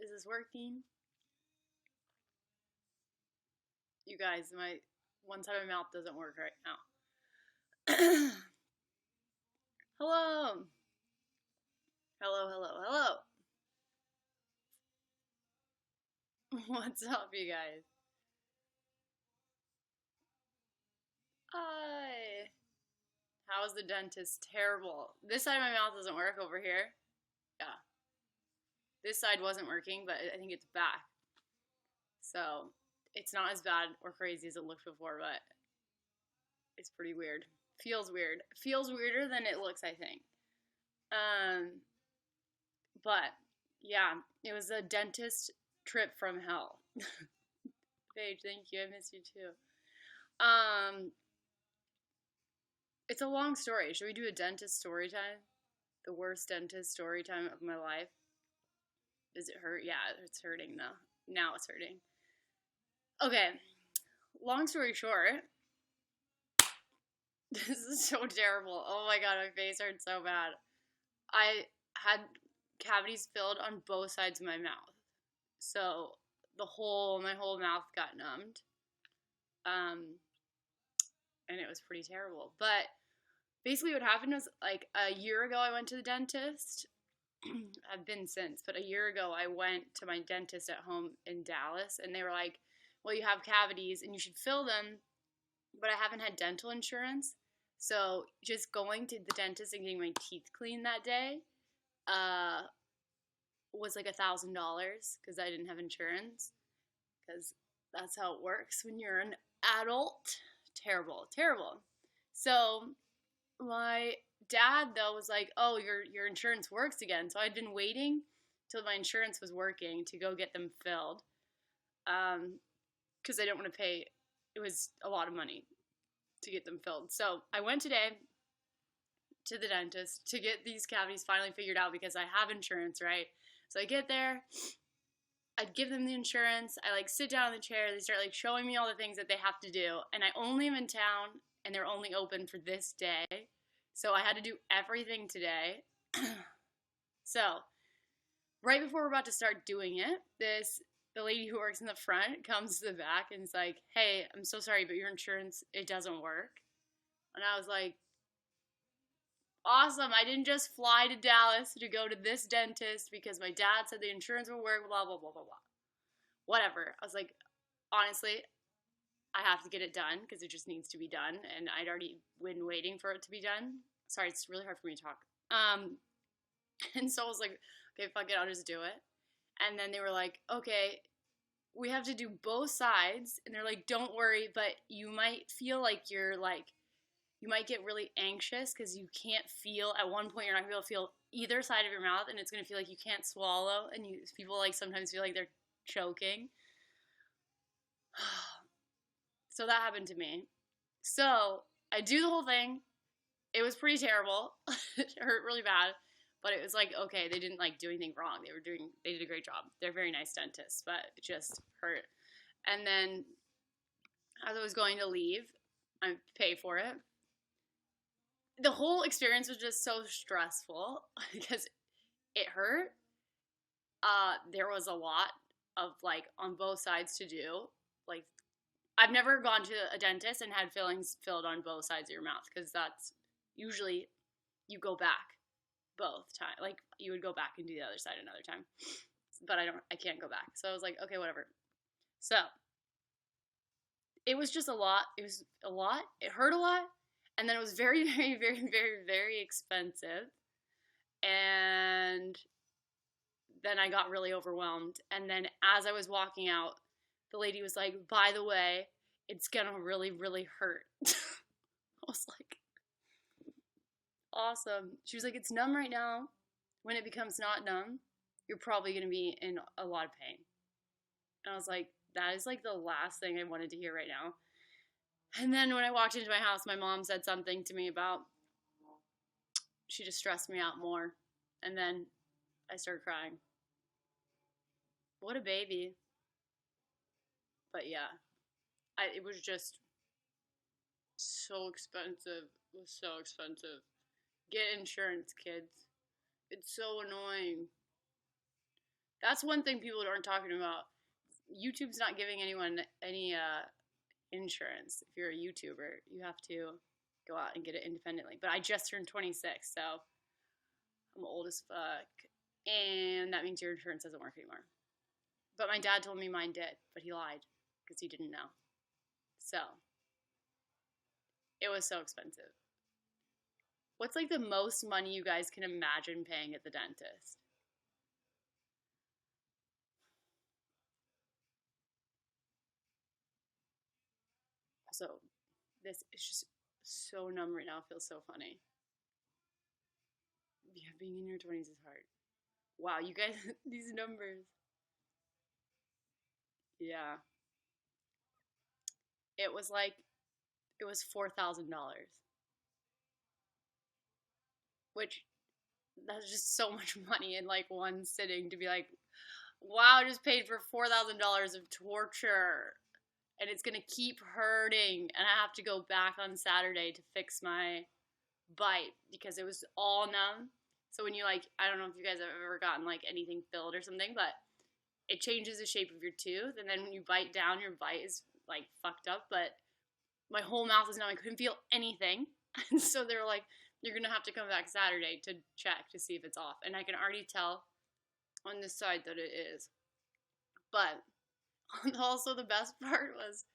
Is this working? You guys, my one side of my mouth doesn't work right now. Hello. Hello, hello, hello. What's up, you guys? Hi. How is the dentist? Terrible. This side of my mouth doesn't work over here. Yeah. This side wasn't working, but I think it's back. So it's not as bad or crazy as it looked before, but it's pretty weird. Feels weird. Feels weirder than it looks, I think. But yeah, it was a dentist trip from hell. Paige, thank you. I miss you too. It's a long story. Should we do a dentist story time? The worst dentist story time of my life. Does it hurt? Yeah, it's hurting though. Now it's hurting. Okay. Long story short, this is so terrible. Oh my god, my face hurts so bad. I had cavities filled on both sides of my mouth. So my whole mouth got numbed. And it was pretty terrible. But basically what happened was like a year ago I went to the dentist. I've been since, but a year ago I went to my dentist at home in Dallas and they were like, well, you have cavities and you should fill them, but I haven't had dental insurance. So just going to the dentist and getting my teeth cleaned that day was like $1,000 because I didn't have insurance, because that's how it works when you're an adult. Terrible, terrible. So my dad though was like, oh, your insurance works again. So I'd been waiting till my insurance was working to go get them filled, because I didn't want to pay. It was a lot of money to get them filled. So I went today to the dentist to get these cavities finally figured out because I have insurance, right? So I get there, I'd give them the insurance, I like sit down in the chair, they start like showing me all the things that they have to do, and I only am in town and they're only open for this day. So I had to do everything today. So right before we're about to start doing it, the lady who works in the front comes to the back and is like, hey, I'm so sorry, but your insurance, it doesn't work. And I was like, awesome, I didn't just fly to Dallas to go to this dentist because my dad said the insurance will work, blah, blah, blah, blah, blah. Whatever. I was like, honestly, I have to get it done because it just needs to be done. And I'd already been waiting for it to be done. Sorry, it's really hard for me to talk. And so I was like, okay, fuck it, I'll just do it. And then they were like, okay, we have to do both sides. And they're like, don't worry, but you might feel like you might get really anxious because you can't feel, at one point you're not going to be able to feel either side of your mouth, and it's going to feel like you can't swallow, and people like sometimes feel like they're choking. So that happened to me. So I do the whole thing. It was pretty terrible. It hurt really bad. But it was like, okay, they didn't like do anything wrong. They did a great job. They're very nice dentists, but it just hurt. And then as I was going to leave, I pay for it. The whole experience was just so stressful because it hurt. There was a lot of like on both sides to do. Like, I've never gone to a dentist and had fillings filled on both sides of your mouth, because that's usually you go back both times. Like, you would go back and do the other side another time, but I can't go back. So I was like, okay, whatever. So it was just a lot. It was a lot. It hurt a lot. And then it was very, very, very, very, very expensive. And then I got really overwhelmed. And then as I was walking out, the lady was like, by the way, it's gonna really, really hurt. I was like, awesome. She was like, it's numb right now. When it becomes not numb, you're probably gonna be in a lot of pain. And I was like, that is like the last thing I wanted to hear right now. And then when I walked into my house, my mom said something to me about, she just stressed me out more. And then I started crying. What a baby. But yeah, it was just so expensive. It was so expensive. Get insurance, kids. It's so annoying. That's one thing people aren't talking about. YouTube's not giving anyone any insurance. If you're a YouTuber, you have to go out and get it independently. But I just turned 26, so I'm old as fuck. And that means your insurance doesn't work anymore. But my dad told me mine did, but he lied because he didn't know. So it was so expensive. What's like the most money you guys can imagine paying at the dentist? Also, this is just so numb right now. It feels so funny. Yeah, being in your 20s is hard. Wow, you guys, these numbers. Yeah. It was like, it was $4,000, which that's just so much money in like one sitting to be like, wow, I just paid for $4,000 of torture. And it's gonna keep hurting. And I have to go back on Saturday to fix my bite because it was all numb. So when you like, I don't know if you guys have ever gotten like anything filled or something, but it changes the shape of your tooth. And then when you bite down, your bite is like fucked up. But my whole mouth is numb. I couldn't feel anything. And so they're like, you're gonna have to come back Saturday to check to see if it's off. And I can already tell on this side that it is. But also the best part was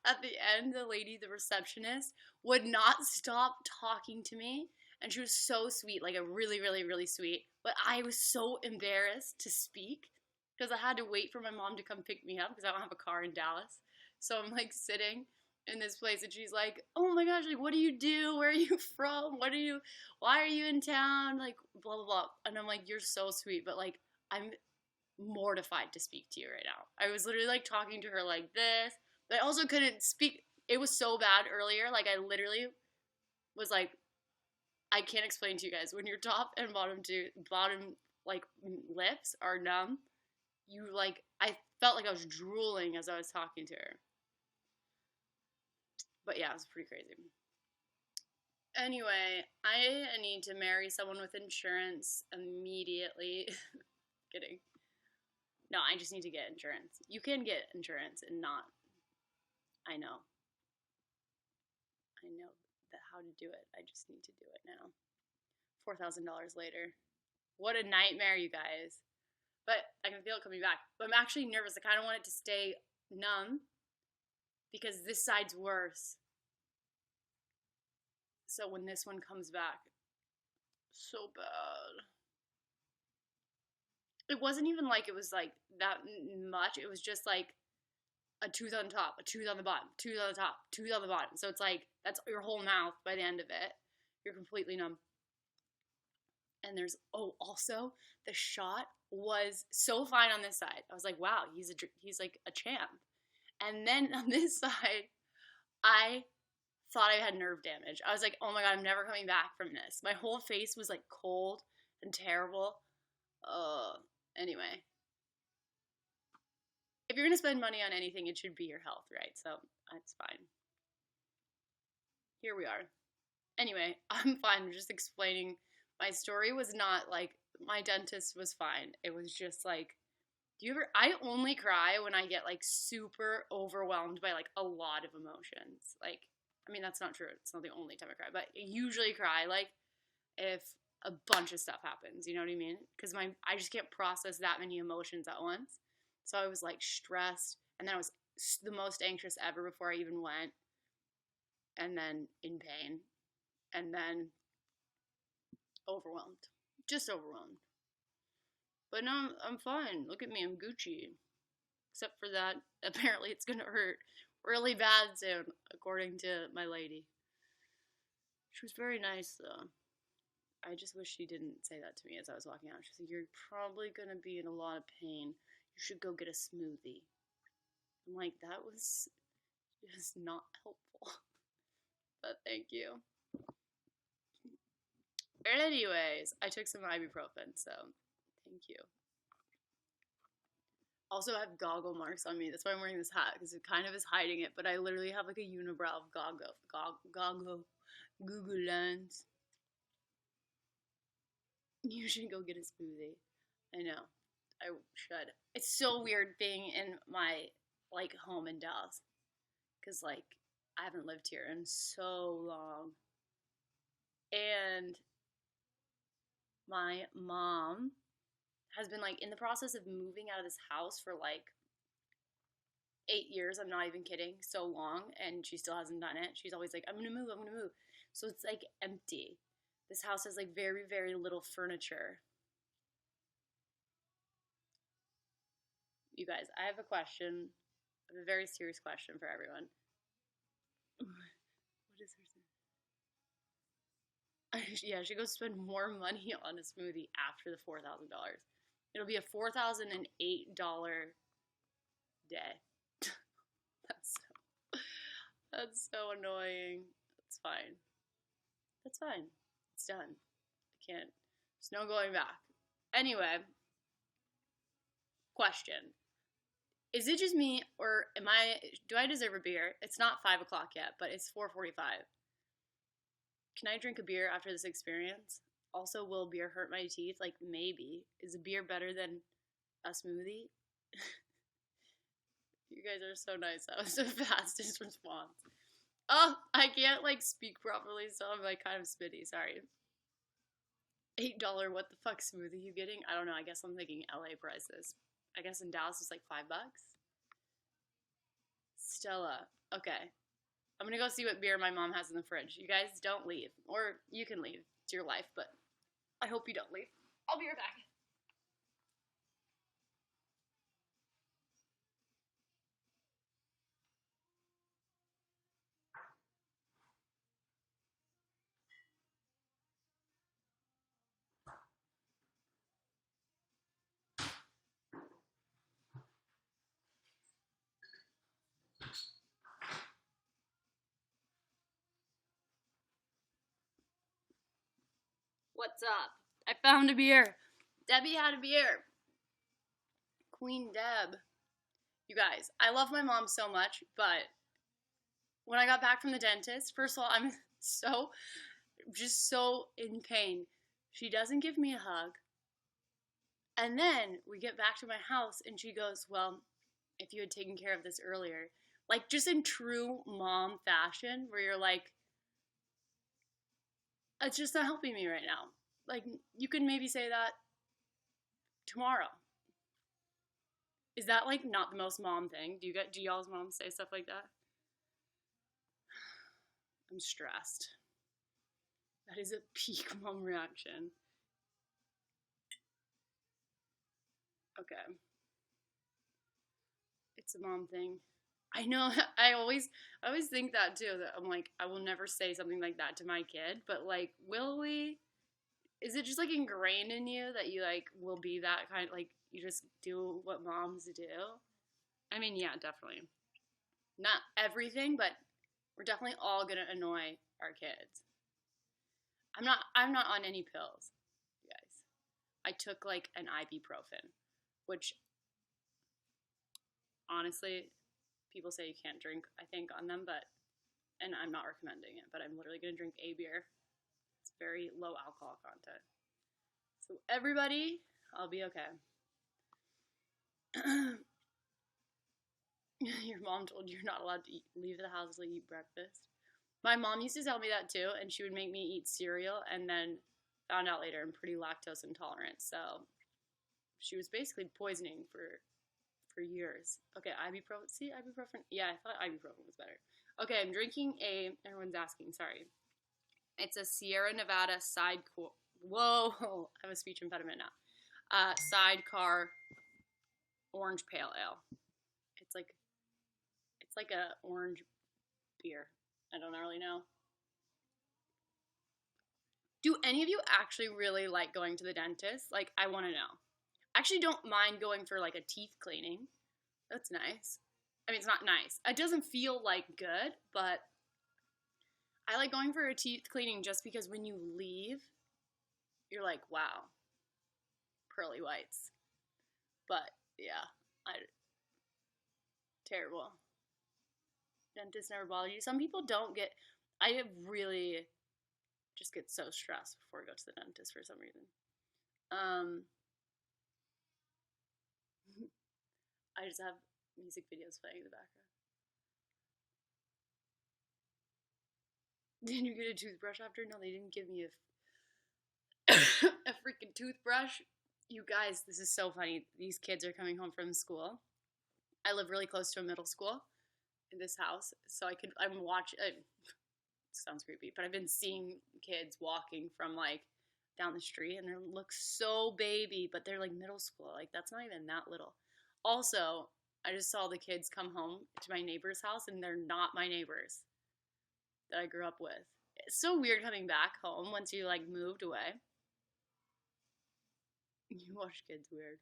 at the end, the lady, the receptionist, would not stop talking to me. And she was so sweet, like a really, really, really sweet. But I was so embarrassed to speak because I had to wait for my mom to come pick me up because I don't have a car in Dallas. So I'm like sitting in this place and she's like, oh my gosh, like what do you do? Where are you from? Why are you in town? Like blah, blah, blah. And I'm like, you're so sweet. But like, I'm mortified to speak to you right now. I was literally like talking to her like this, but I also couldn't speak. It was so bad earlier. Like I literally was like, I can't explain to you guys when your top and bottom like lips are numb. You like, I felt like I was drooling as I was talking to her. But yeah, it was pretty crazy. Anyway, I need to marry someone with insurance immediately. Kidding. No, I just need to get insurance. You can get insurance and not. I know. I know how to do it. I just need to do it now. $4,000 later. What a nightmare, you guys. But I can feel it coming back. But I'm actually nervous. I kind of want it to stay numb because this side's worse. So when this one comes back, so bad. It wasn't even like it was like that much. It was just like a tooth on top, a tooth on the bottom, tooth on the top, tooth on the bottom. So it's like that's your whole mouth by the end of it. You're completely numb. And there's also the shot was so fine on this side. I was like, wow, he's like a champ. And then on this side, I thought I had nerve damage. I was like, oh my god, I'm never coming back from this. My whole face was like cold and terrible. Anyway. If you're going to spend money on anything, it should be your health, right? So, that's fine. Here we are. Anyway, I'm fine. I'm just explaining. My story was not like, my dentist was fine. It was just like, I only cry when I get like super overwhelmed by like a lot of emotions. Like, I mean, that's not true. It's not the only time I cry, but I usually cry like if a bunch of stuff happens, you know what I mean? Because I just can't process that many emotions at once. So I was like stressed, and then I was the most anxious ever before I even went, and then in pain, and then overwhelmed. Just overwhelmed. But no, I'm fine. Look at me, I'm Gucci. Except for that, apparently it's gonna hurt really bad soon, according to my lady. She was very nice, though. I just wish she didn't say that to me as I was walking out. She said, you're probably gonna be in a lot of pain. You should go get a smoothie. I'm like, that was just not helpful. But thank you. Anyways, I took some ibuprofen, so thank you. Also, I have goggle marks on me. That's why I'm wearing this hat, because it kind of is hiding it. But I literally have like a unibrow of Google lens. You should go get a smoothie. I know. I should. It's so weird being in my like home in Dallas because like I haven't lived here in so long, and my mom has been like in the process of moving out of this house for like 8 years. I'm not even kidding, so long, and she still hasn't done it. She's always like, I'm gonna move, I'm gonna move. So it's like empty. This house has like very, very little furniture. You guys, I have a question. I have a very serious question for everyone. What is her name? Yeah, she goes spend more money on a smoothie after the $4,000. It'll be a $4,008 day. That's so annoying. That's fine. That's fine. It's done. I can't. There's no going back. Anyway, question. Is it just me, or do I deserve a beer? It's not 5 o'clock yet, but it's 4:45. Can I drink a beer after this experience? Also, will beer hurt my teeth? Like, maybe. Is a beer better than a smoothie? You guys are so nice. That was the fastest response. Oh, I can't, like, speak properly, so I'm, like, kind of spitty. Sorry. $8 what the fuck smoothie you getting? I don't know. I guess I'm thinking LA prices. I guess in Dallas it's like $5. Stella. Okay. I'm gonna go see what beer my mom has in the fridge. You guys don't leave. Or you can leave. It's your life, but I hope you don't leave. I'll be right back. What's up? I found a beer. Debbie had a beer. Queen Deb. You guys, I love my mom so much, but when I got back from the dentist, first of all, I'm just so in pain. She doesn't give me a hug. And then we get back to my house and she goes, well, if you had taken care of this earlier, like just in true mom fashion, where you're like, it's just not helping me right now. Like, you can maybe say that tomorrow. Is that like not the most mom thing? Do y'all's moms say stuff like that? I'm stressed. That is a peak mom reaction. Okay. It's a mom thing. I know. I always think that too. That I'm like, I will never say something like that to my kid. But like, will we? Is it just like ingrained in you that you like will be that kind? Like, you just do what moms do? I mean, yeah, definitely. Not everything, but we're definitely all gonna annoy our kids. I'm not on any pills, you guys. I took like an ibuprofen, which honestly, people say you can't drink, I think, on them, and I'm not recommending it, but I'm literally gonna drink a beer. It's very low alcohol content. So everybody, I'll be okay. Your mom told you you're not allowed to leave the house until you eat breakfast. My mom used to tell me that too, and she would make me eat cereal, and then found out later I'm pretty lactose intolerant, so she was basically poisoning for years. Okay, ibuprofen. See, ibuprofen. Yeah, I thought ibuprofen was better. Okay, I'm drinking everyone's asking, sorry. It's a Sierra Nevada whoa, I have a speech impediment now. Sidecar orange pale ale. It's like a orange beer. I don't really know. Do any of you actually really like going to the dentist? Like, I want to know. I actually don't mind going for like a teeth cleaning. That's nice. I mean, it's not nice. It doesn't feel like good, but I like going for a teeth cleaning just because when you leave, you're like, wow, pearly whites. But yeah, terrible. Dentists never bother you. Some people don't get. I really just get so stressed before I go to the dentist for some reason. I just have music videos playing in the background. Didn't you get a toothbrush after? No, they didn't give me a freaking toothbrush. You guys, this is so funny. These kids are coming home from school. I live really close to a middle school in this house, so I'm watching. Sounds creepy, but I've been seeing kids walking from like down the street, and they look so baby, but they're like middle school. Like that's not even that little. Also, I just saw the kids come home to my neighbor's house, and they're not my neighbors that I grew up with. It's so weird coming back home once you like moved away. You watch kids weird.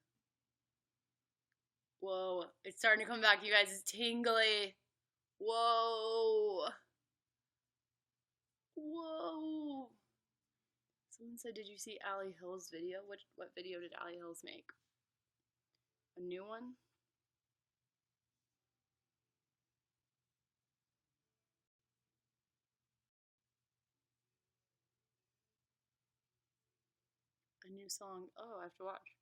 Whoa, it's starting to come back, you guys. It's tingly. Whoa. Whoa. Someone said, did you see Allie Hill's video? What video did Allie Hills make? A new one? A new song. Oh, I have to watch.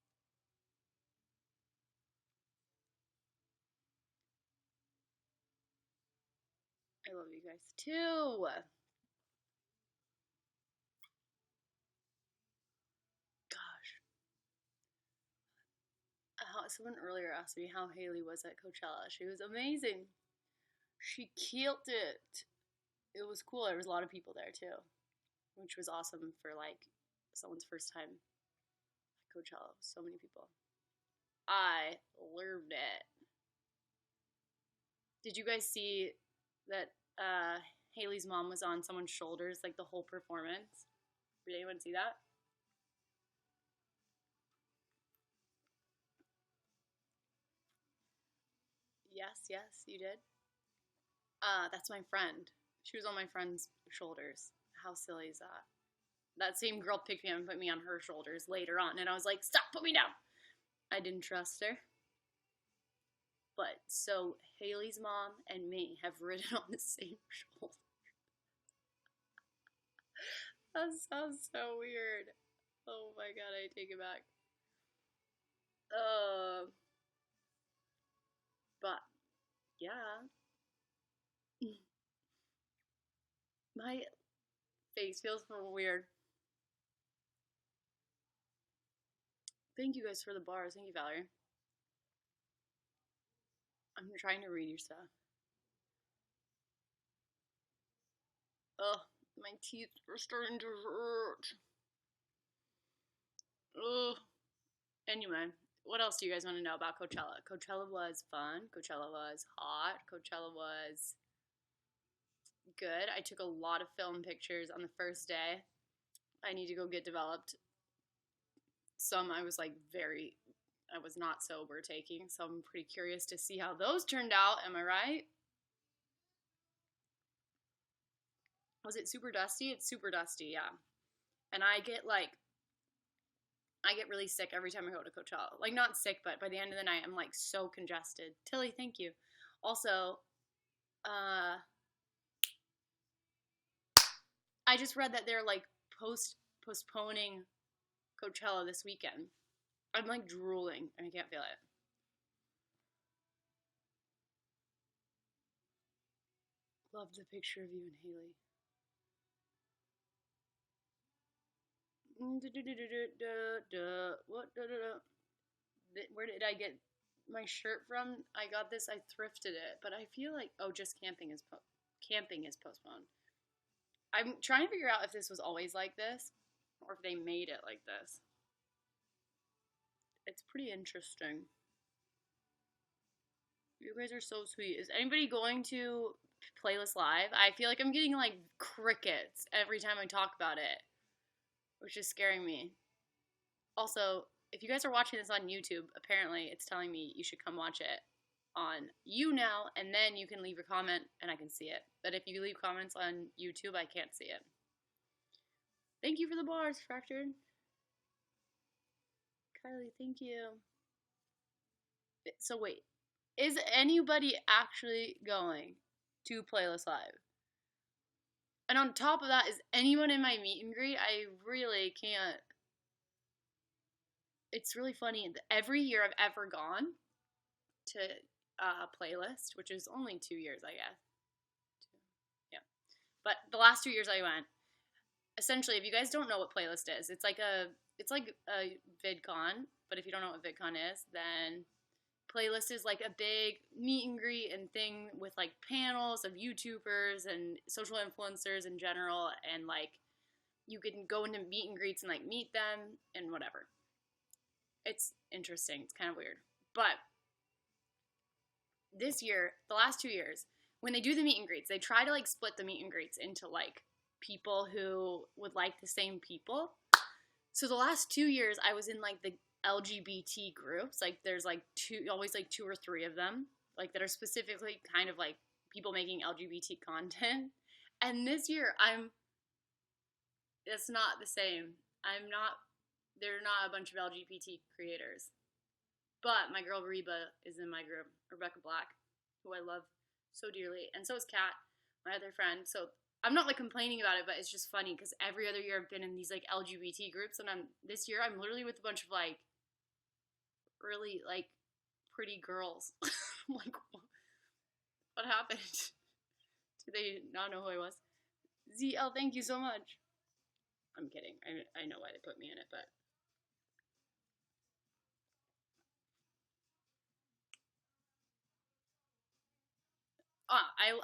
I love you guys too. Gosh. Someone earlier asked me how Haley was at Coachella. She was amazing. She killed it. It was cool. There was a lot of people there too, which was awesome for like someone's first time at Coachella. So many people. I loved it. Did you guys see that Haley's mom was on someone's shoulders like the whole performance? Did anyone see that? Yes, you did. That's my friend. She was on my friend's shoulders. How silly is that? That same girl picked me up and put me on her shoulders later on, and I was like, stop, put me down. I didn't trust her. But so Haley's mom and me have ridden on the same shoulder. That sounds so weird. Oh my god, I take it back. But yeah. My face feels weird. Thank you guys for the bars. Thank you, Valerie. I'm trying to read your stuff. Ugh, my teeth are starting to hurt. Ugh. Anyway, what else do you guys want to know about Coachella? Coachella was fun. Coachella was hot. Coachella was good. I took a lot of film pictures on the first day. I need to go get developed. Some I was not sober taking, so I'm pretty curious to see how those turned out. Am I right? Was it super dusty? It's super dusty, yeah. And I get really sick every time I go to Coachella. Like, not sick, but by the end of the night, I'm like so congested. Tilly, thank you. Also, I just read that they're like postponing Coachella this weekend. I'm like drooling and I can't feel it. Love the picture of you and Haley. What? Where did I get my shirt from? I got this. I thrifted it, but I feel like just camping is postponed. I'm trying to figure out if this was always like this or if they made it like this. It's pretty interesting. You guys are so sweet. Is anybody going to Playlist Live? I feel like I'm getting like crickets every time I talk about it, which is scaring me. Also, if you guys are watching this on YouTube, apparently it's telling me you should come watch it on YouNow, and then you can leave a comment and I can see it. But if you leave comments on YouTube, I can't see it. Thank you for the bars, Fractured. Kylie, thank you. So wait, is anybody actually going to Playlist Live? And on top of that, is anyone in my meet and greet? I really can't. It's really funny. Every year I've ever gone, to Playlist, which is only 2 years, I guess. Yeah. But the last 2 years I went, essentially, if you guys don't know what Playlist is, it's like a VidCon, but if you don't know what VidCon is, then Playlist is like a big meet and greet and thing with like panels of YouTubers and social influencers in general, and like you can go into meet and greets and like meet them and whatever. It's interesting. It's kind of weird. But this year, the last 2 years, when they do the meet and greets, they try to like split the meet and greets into like people who would like the same people. So the last 2 years, I was in like the LGBT groups. Like there's like always like 2 or 3 of them, like that are specifically kind of like people making LGBT content. And this year, it's not the same. They're not a bunch of LGBT creators. But my girl Reba is in my group, Rebecca Black, who I love so dearly. And so is Kat, my other friend. So I'm not like complaining about it, but it's just funny because every other year I've been in these like LGBT groups, and this year I'm literally with a bunch of like really like pretty girls. I'm like, what happened? Do they not know who I was? ZL, thank you so much. I'm kidding. I know why they put me in it, but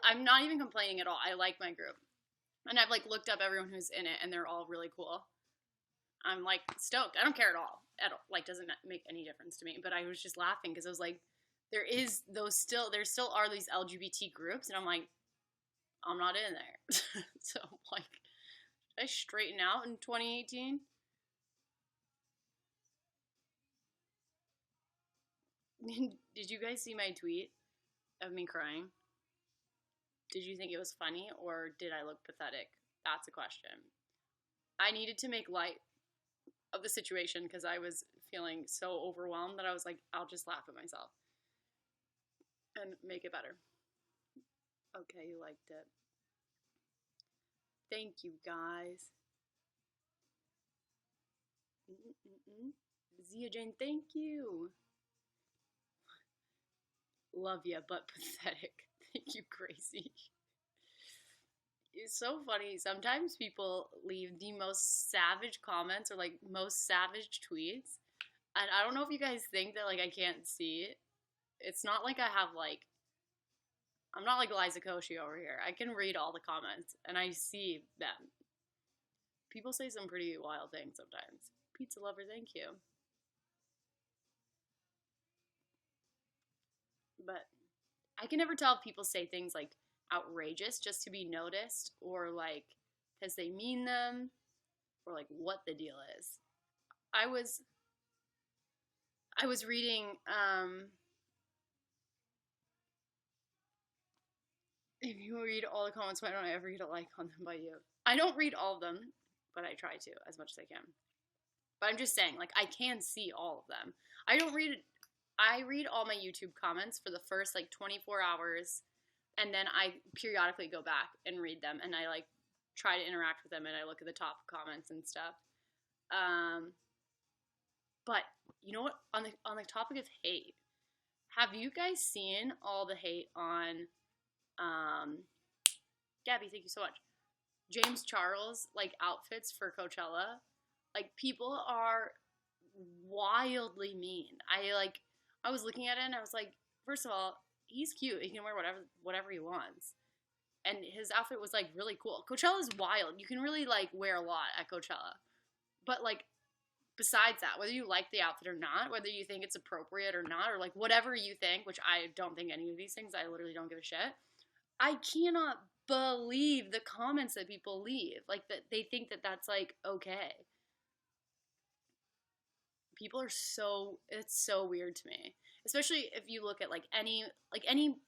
I'm not even complaining at all. I like my group. And I've like looked up everyone who's in it, and they're all really cool. I'm like stoked. I don't care at all. Like doesn't make any difference to me. But I was just laughing because I was like, there still are these LGBT groups, and I'm like, I'm not in there. So like, did I straighten out in 2018? Did you guys see my tweet of me crying? Did you think it was funny, or did I look pathetic? That's a question. I needed to make light of the situation because I was feeling so overwhelmed that I was like, I'll just laugh at myself and make it better. Okay, you liked it. Thank you, guys. Zia Jane, thank you. Love ya, but pathetic. Thank you, Gracie. It's so funny. Sometimes people leave the most savage comments or like most savage tweets. And I don't know if you guys think that like I can't see it. It's not like I have like, I'm not like Liza Koshy over here. I can read all the comments and I see them. People say some pretty wild things sometimes. Pizza lover, thank you. But I can never tell if people say things like outrageous just to be noticed, or like because they mean them, or like what the deal is. I was reading if you read all the comments, why don't I ever read a like on them by you? I don't read all of them, but I try to as much as I can. But I'm just saying, like, I can see all of them. I read all my YouTube comments for the first like 24 hours, and then I periodically go back and read them, and I like try to interact with them, and I look at the top comments and stuff. But you know what? On the topic of hate, have you guys seen all the hate on Gabby? Thank you so much. James Charles like outfits for Coachella. Like people are wildly mean. I was looking at it and I was like, first of all, he's cute. He can wear whatever he wants. And his outfit was like really cool. Coachella's wild. You can really like wear a lot at Coachella. But like besides that, whether you like the outfit or not, whether you think it's appropriate or not, or like whatever you think, which I don't think any of these things, I literally don't give a shit. I cannot believe the comments that people leave. Like that they think that that's like okay. People are it's so weird to me, especially if you look at like any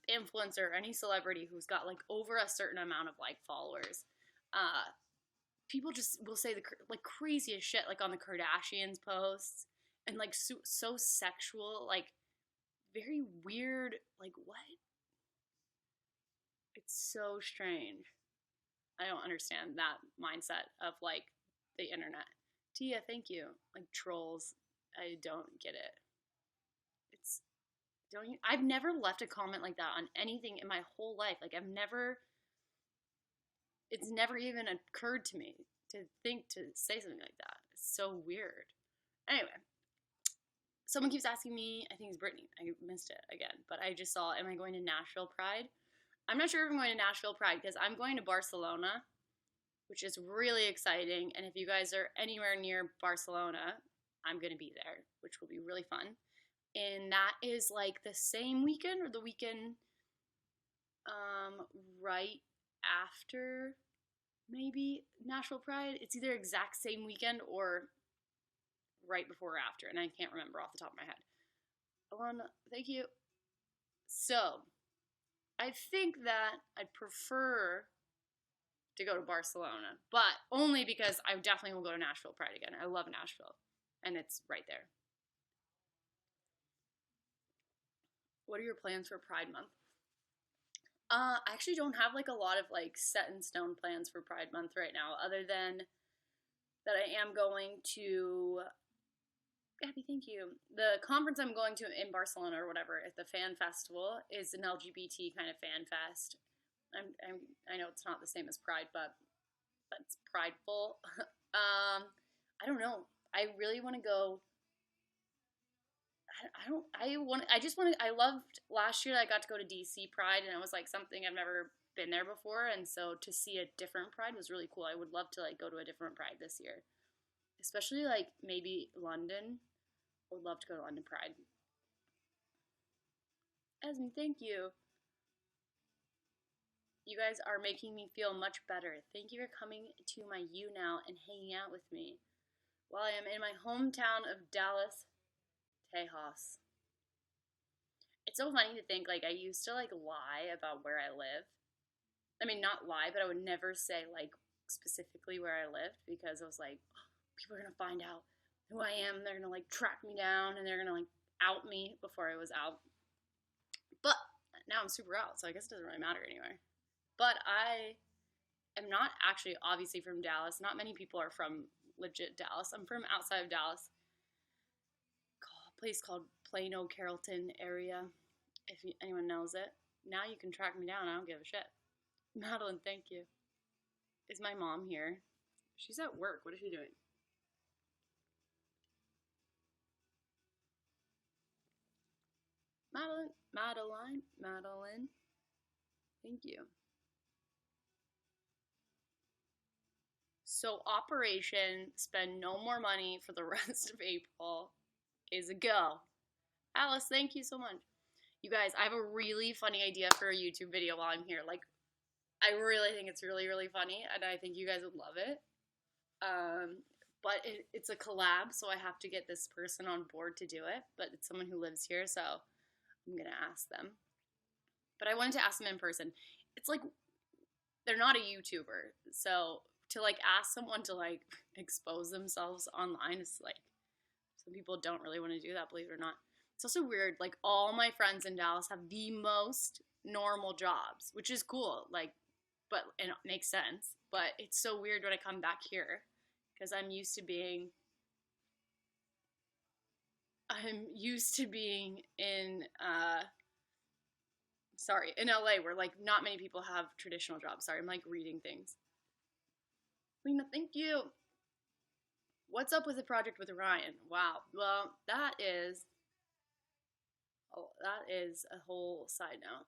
influencer, any celebrity who's got like over a certain amount of like followers. People just will say the like craziest shit like on the Kardashians posts, and like so sexual, like very weird, like what? It's so strange. I don't understand that mindset of like the internet. Tia, thank you. Like trolls, I don't get it. It's I've never left a comment like that on anything in my whole life. Like it's never even occurred to me to think to say something like that. It's so weird. Anyway, someone keeps asking me, I think it's Brittany. I missed it again, but I just saw, am I going to Nashville Pride? I'm not sure if I'm going to Nashville Pride because I'm going to Barcelona, which is really exciting. And if you guys are anywhere near Barcelona, I'm going to be there, which will be really fun. And that is like the same weekend or the weekend right after maybe Nashville Pride. It's either exact same weekend or right before or after, and I can't remember off the top of my head. Alana, thank you. So, I think that I'd prefer to go to Barcelona, but only because I definitely will go to Nashville Pride again. I love Nashville, and it's right there. What are your plans for Pride Month? I actually don't have like a lot of like set in stone plans for Pride Month right now, other than that I am going to. Abby, thank you. The conference I'm going to in Barcelona or whatever at the fan festival is an LGBT kind of fan fest. I know it's not the same as Pride, but it's prideful. I don't know. I really want to go. I loved last year I got to go to DC Pride, and it was like something I've never been there before, and so to see a different Pride was really cool. I would love to like go to a different Pride this year, especially like maybe London. I would love to go to London Pride. Esme, thank you. You guys are making me feel much better. Thank you for coming to my YouNow and hanging out with me while I am in my hometown of Dallas, Tejas. It's so funny to think, like, I used to, like, lie about where I live. I mean, not lie, but I would never say, like, specifically where I lived because I was like, oh, people are going to find out who I am. They're going to, like, track me down and they're going to, like, out me before I was out. But now I'm super out, so I guess it doesn't really matter anyway. But I am not actually obviously from Dallas. Not many people are from legit Dallas. I'm from outside of Dallas. A place called Plano, Carrollton area. If anyone knows it. Now you can track me down. I don't give a shit. Madeline, thank you. Is my mom here? She's at work. What is she doing? Madeline. Thank you. So Operation Spend No More Money for the rest of April is a go. Alice, thank you so much. You guys, I have a really funny idea for a YouTube video while I'm here. Like, I really think it's really, really funny, and I think you guys would love it. But it's a collab, so I have to get this person on board to do it. But it's someone who lives here, so I'm going to ask them. But I wanted to ask them in person. It's like, they're not a YouTuber, so to, like, ask someone to, like, expose themselves online is, like, some people don't really want to do that, believe it or not. It's also weird, like, all my friends in Dallas have the most normal jobs, which is cool, like, and it makes sense, but it's so weird when I come back here, because I'm used to being in LA, where, like, not many people have traditional jobs. Sorry, I'm, like, reading things. Lena, thank you. What's up with the project with Ryan? Wow. Well, that is a whole side note.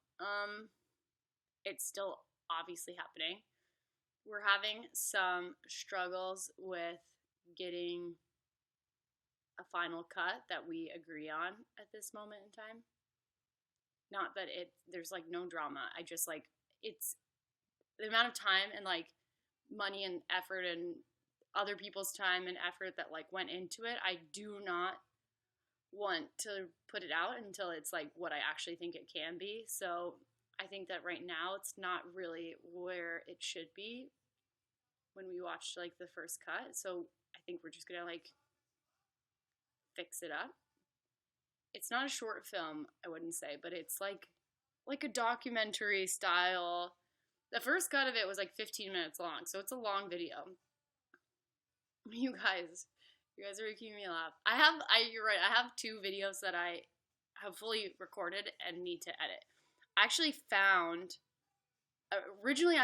It's still obviously happening. We're having some struggles with getting a final cut that we agree on at this moment in time. Not that there's, like, no drama. I just, like, it's the amount of time and, like, money and effort and other people's time and effort that, like, went into it. I do not want to put it out until it's, like, what I actually think it can be. So I think that right now it's not really where it should be when we watched, like, the first cut. So I think we're just gonna, like, fix it up. It's not a short film, I wouldn't say, but it's like a documentary style. The first cut of it was like 15 minutes long, so it's a long video. You guys are making me laugh. You're right. I have 2 videos that I have fully recorded and need to edit. I actually found, originally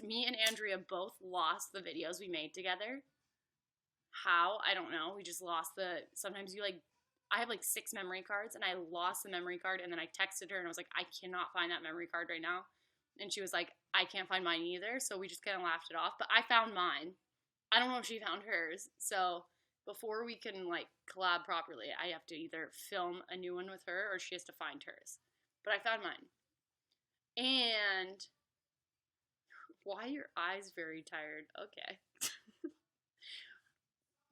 me and Andrea both lost the videos we made together. How? I don't know. We just lost sometimes I have like 6 memory cards, and I lost the memory card, and then I texted her and I was like, I cannot find that memory card right now. And she was like, I can't find mine either. So we just kind of laughed it off. But I found mine. I don't know if she found hers. So before we can like collab properly, I have to either film a new one with her or she has to find hers. But I found mine. And why are your eyes very tired? Okay.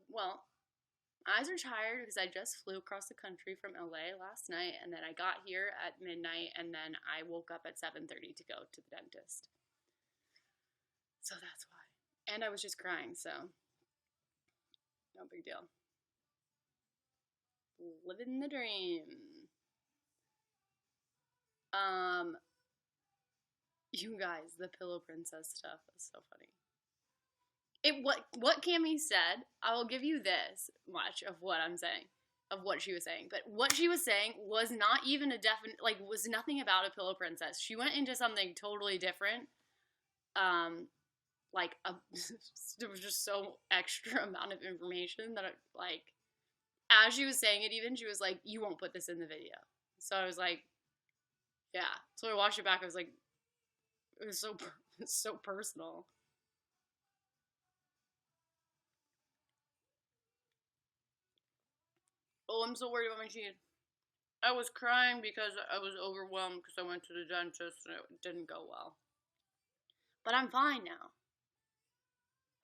Well, eyes are tired because I just flew across the country from LA last night, and then I got here at midnight, and then I woke up at 7:30 to go to the dentist. So that's why. And I was just crying, so no big deal. Living the dream. You guys, the Pillow Princess stuff is so funny. What Cammie said, I will give you this much of what I'm saying, of what she was saying. But what she was saying was not even a definite, like, was nothing about a Pillow Princess. She went into something totally different. There was just so extra amount of information that, as she was saying it even, she was like, you won't put this in the video. So I was like, yeah. So I watched it back, I was like, it was so personal. Oh, I'm so worried about my teeth. I was crying because I was overwhelmed because I went to the dentist and it didn't go well. But I'm fine now.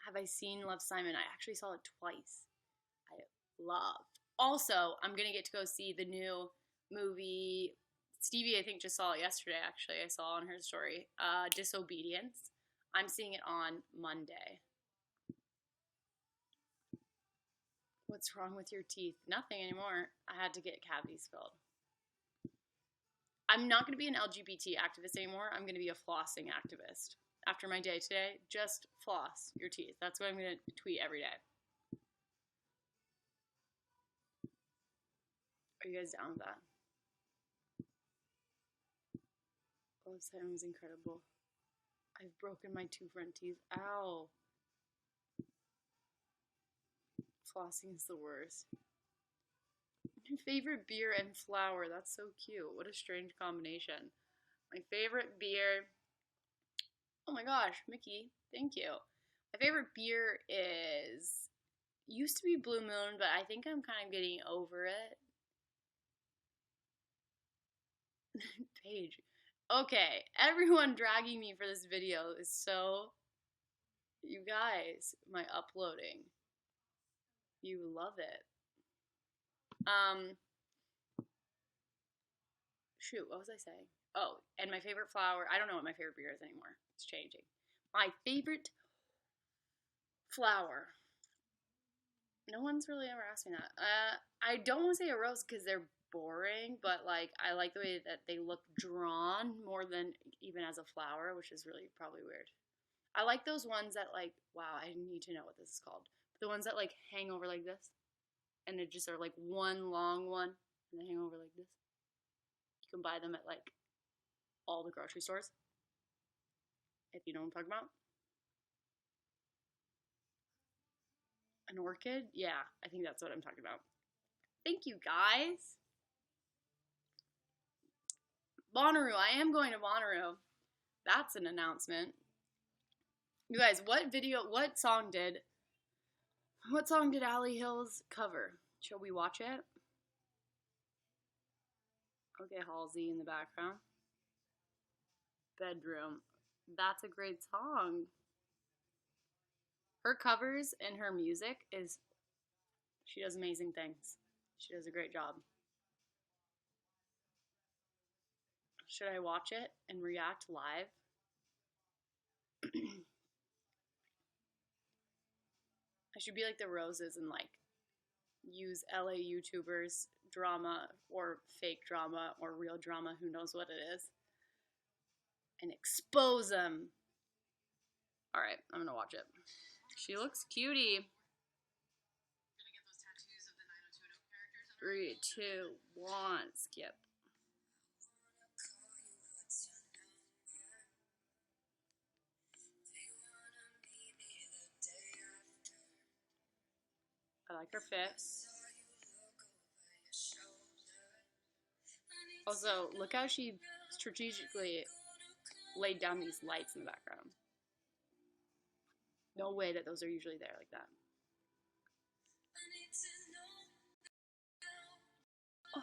Have I seen Love, Simon? I actually saw it twice. I loved. Also, I'm going to get to go see the new movie. Stevie, I think, just saw it yesterday, actually. I saw on her story. Disobedience. I'm seeing it on Monday. What's wrong with your teeth? Nothing anymore. I had to get cavities filled. I'm not going to be an LGBT activist anymore. I'm going to be a flossing activist. After my day today, just floss your teeth. That's what I'm going to tweet every day. Are you guys down with that? Love, Simon was incredible. I've broken my 2 front teeth. Ow. Flossing is the worst. My favorite beer and flower. That's so cute. What a strange combination. My favorite beer. Oh my gosh, Mickey. Thank you. My favorite beer used to be Blue Moon, but I think I'm kind of getting over it. Paige. Okay, everyone dragging me for this video is so... You guys, my uploading. You love it. Shoot, what was I saying? Oh, and my favorite flower. I don't know what my favorite beer is anymore. It's changing. My favorite flower. No one's really ever asked me that. I don't want to say a rose because they're boring, but like I like the way that they look drawn more than even as a flower, which is really probably weird. I like those ones that like, wow, I need to know what this is called. The ones that like hang over like this, and they just are like one long one, and they hang over like this. You can buy them at like all the grocery stores, if you know what I'm talking about. An orchid? Yeah, I think that's what I'm talking about. Thank you, guys. Bonnaroo. I am going to Bonnaroo. That's an announcement. You guys, what song did Ali Hills cover? Shall we watch it? Okay, Halsey in the background. Bedroom. That's a great song. Her covers and her music she does amazing things. She does a great job. Should I watch it and react live? I should be like the Roses and like use LA YouTubers drama or fake drama or real drama, who knows what it is, and expose them. Alright, I'm gonna watch it. She looks cutie. 3, 2, 1, skip. I like her fit. Also, look how she strategically laid down these lights in the background. No way that those are usually there like that. Oh.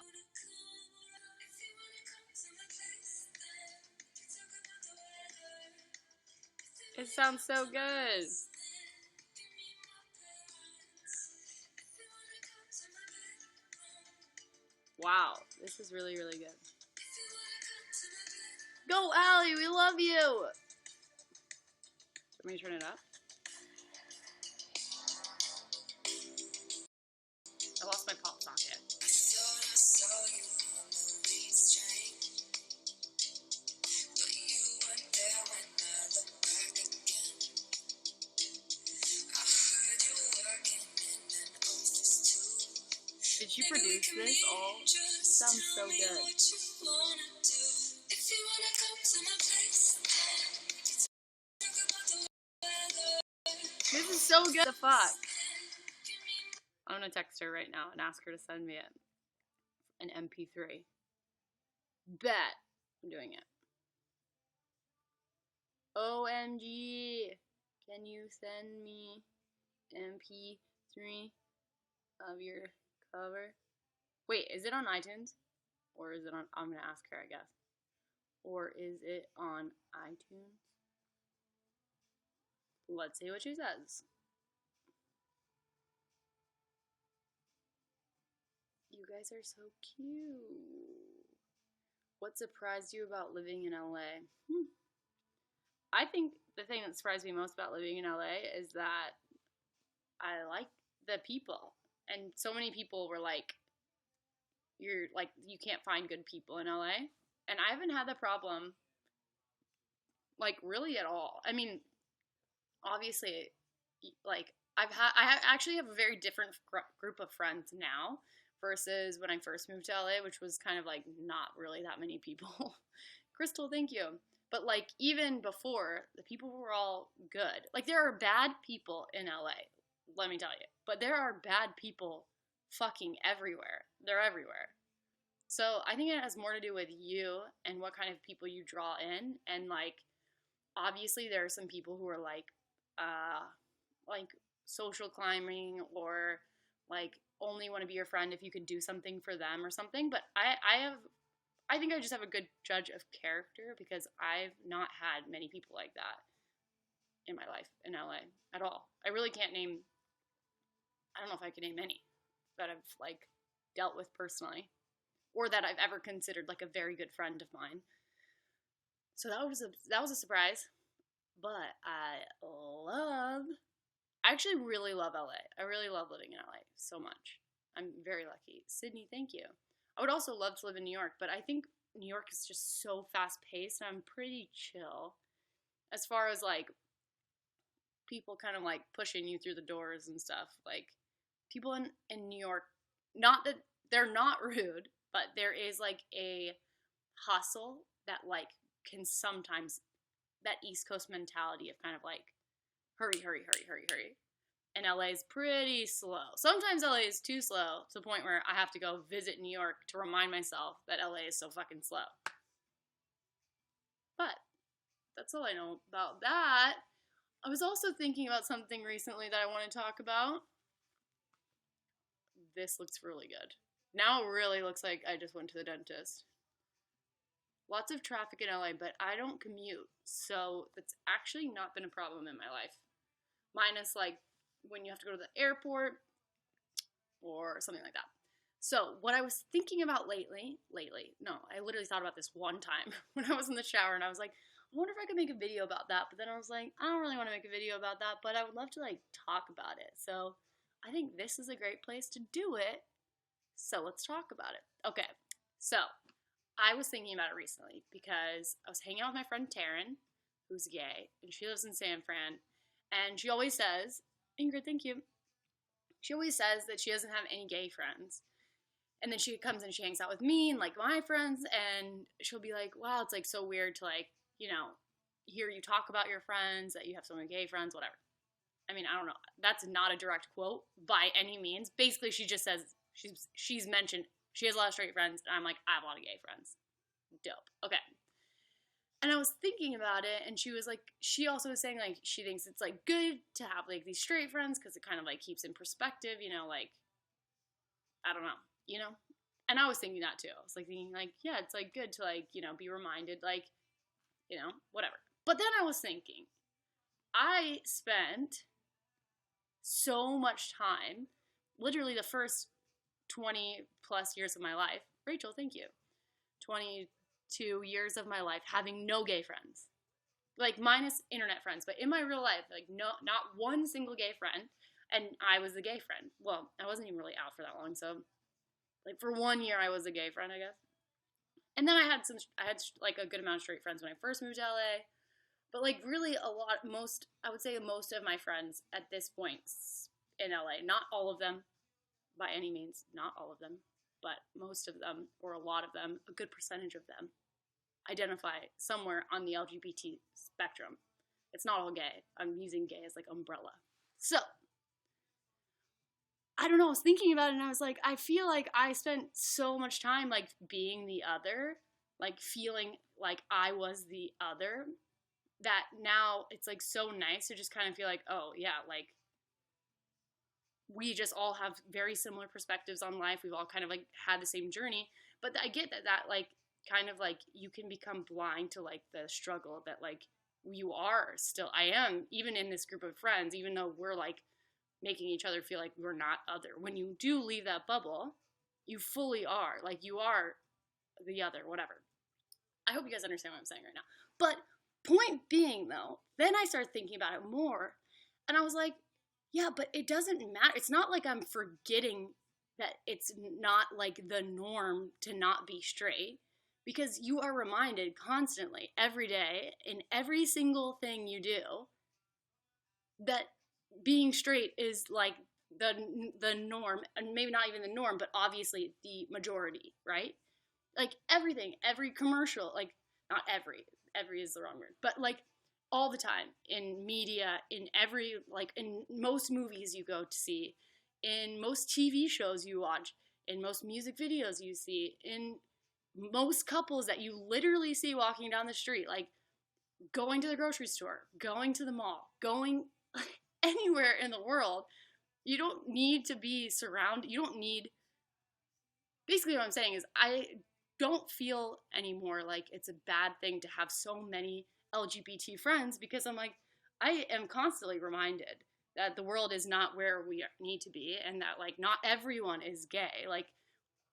It sounds so good. Wow, this is really, really good. Go, Allie, we love you! Let me turn it up. I lost my pop socket. Did you produce this all? It sounds so good. This is so good. What the fuck? I'm gonna text her right now and ask her to send me an MP3. Bet I'm doing it. OMG, can you send me MP3 of your cover? Wait, is it on iTunes? Or is it on, I'm gonna ask her, I guess. Or is it on iTunes? Let's see what she says. You guys are so cute. What surprised you about living in LA? I think the thing that surprised me most about living in LA is that I like the people. And so many people were like, you can't find good people in LA. And I haven't had that problem, like, really at all. I mean, obviously, like, I actually have a very different group of friends now versus when I first moved to LA, which was kind of like not really that many people. Crystal, thank you. But like even before, the people were all good. Like there are bad people in LA, let me tell you. But there are bad people fucking everywhere. They're everywhere. So I think it has more to do with you and what kind of people you draw in. And like obviously there are some people who are like social climbing or like only want to be your friend if you could do something for them or something. But I think I just have a good judge of character because I've not had many people like that in my life in LA at all. I really can't name, I don't know if I can name any that I've like dealt with personally or that I've ever considered like a very good friend of mine. So that was a surprise, but I actually really love LA. I really love living in LA so much. I'm very lucky. Sydney, thank you. I would also love to live in New York, but I think New York is just so fast-paced, and I'm pretty chill as far as, like, people kind of, like, pushing you through the doors and stuff. Like, people in New York, not that they're not rude, but there is, like, a hustle that, like, can sometimes, that East Coast mentality of kind of, like, hurry, hurry, hurry, hurry, hurry. And LA is pretty slow. Sometimes LA is too slow to the point where I have to go visit New York to remind myself that LA is so fucking slow. But that's all I know about that. I was also thinking about something recently that I want to talk about. This looks really good. Now it really looks like I just went to the dentist. Lots of traffic in LA, but I don't commute, so that's actually not been a problem in my life. Minus, like, when you have to go to the airport or something like that. So what I was thinking about I literally thought about this one time when I was in the shower and I was like, I wonder if I could make a video about that. But then I was like, I don't really want to make a video about that, but I would love to like talk about it. So I think this is a great place to do it. So let's talk about it. Okay. So I was thinking about it recently because I was hanging out with my friend Taryn, who's gay, and she lives in San Fran. And she always says, Ingrid, thank you. She always says that she doesn't have any gay friends. And then she comes and she hangs out with me and like my friends, and she'll be like, wow, it's like so weird to like, hear you talk about your friends, that you have so many gay friends, whatever. I mean, I don't know. That's not a direct quote by any means. Basically, she just says she's mentioned she has a lot of straight friends, and I'm like, I have a lot of gay friends. Dope. Okay. And I was thinking about it, and she was like, she also was saying like she thinks it's like good to have like these straight friends because it kind of like keeps in perspective, like, I don't know. And I was thinking that too. I was like thinking like, yeah, it's like good to like, be reminded like, whatever. But then I was thinking, I spent so much time, literally the first 20 plus years of my life, Rachel, thank you, 22 years of my life having no gay friends, like minus internet friends, but in my real life, like no, not one single gay friend, and I was a gay friend. Well, I wasn't even really out for that long, so like for 1 year I was a gay friend, I guess. And then I had like a good amount of straight friends when I first moved to LA. But like really I would say most of my friends at this point in LA, not all of them by any means, not all of them, but most of them, or a lot of them, a good percentage of them, identify somewhere on the LGBT spectrum. It's not all gay. I'm using gay as like umbrella. So, I don't know, I was thinking about it and I was like, I feel like I spent so much time like being the other, like feeling like I was the other, that now it's like so nice to just kind of feel like, oh yeah, like we just all have very similar perspectives on life. We've all kind of like had the same journey, but I get that like kind of like you can become blind to like the struggle that like I am, even in this group of friends, even though we're like making each other feel like we're not other. When you do leave that bubble, you fully are, like you are the other, whatever. I hope you guys understand what I'm saying right now. But point being though, then I started thinking about it more and I was like, yeah, but it doesn't matter. It's not like I'm forgetting that it's not like the norm to not be straight, because you are reminded constantly every day in every single thing you do that being straight is like the norm, and maybe not even the norm, but obviously the majority, right? Like everything, every commercial, like not every is the wrong word, but like all the time in media, in every, like in most movies you go to see, in most TV shows you watch, in most music videos you see, in most couples that you literally see walking down the street, like going to the grocery store, going to the mall, going anywhere in the world, you don't need to be surrounded. You don't need, basically what I'm saying is I don't feel anymore like it's a bad thing to have so many LGBT friends, because I'm like, I am constantly reminded that the world is not where we need to be, and that like not everyone is gay, like,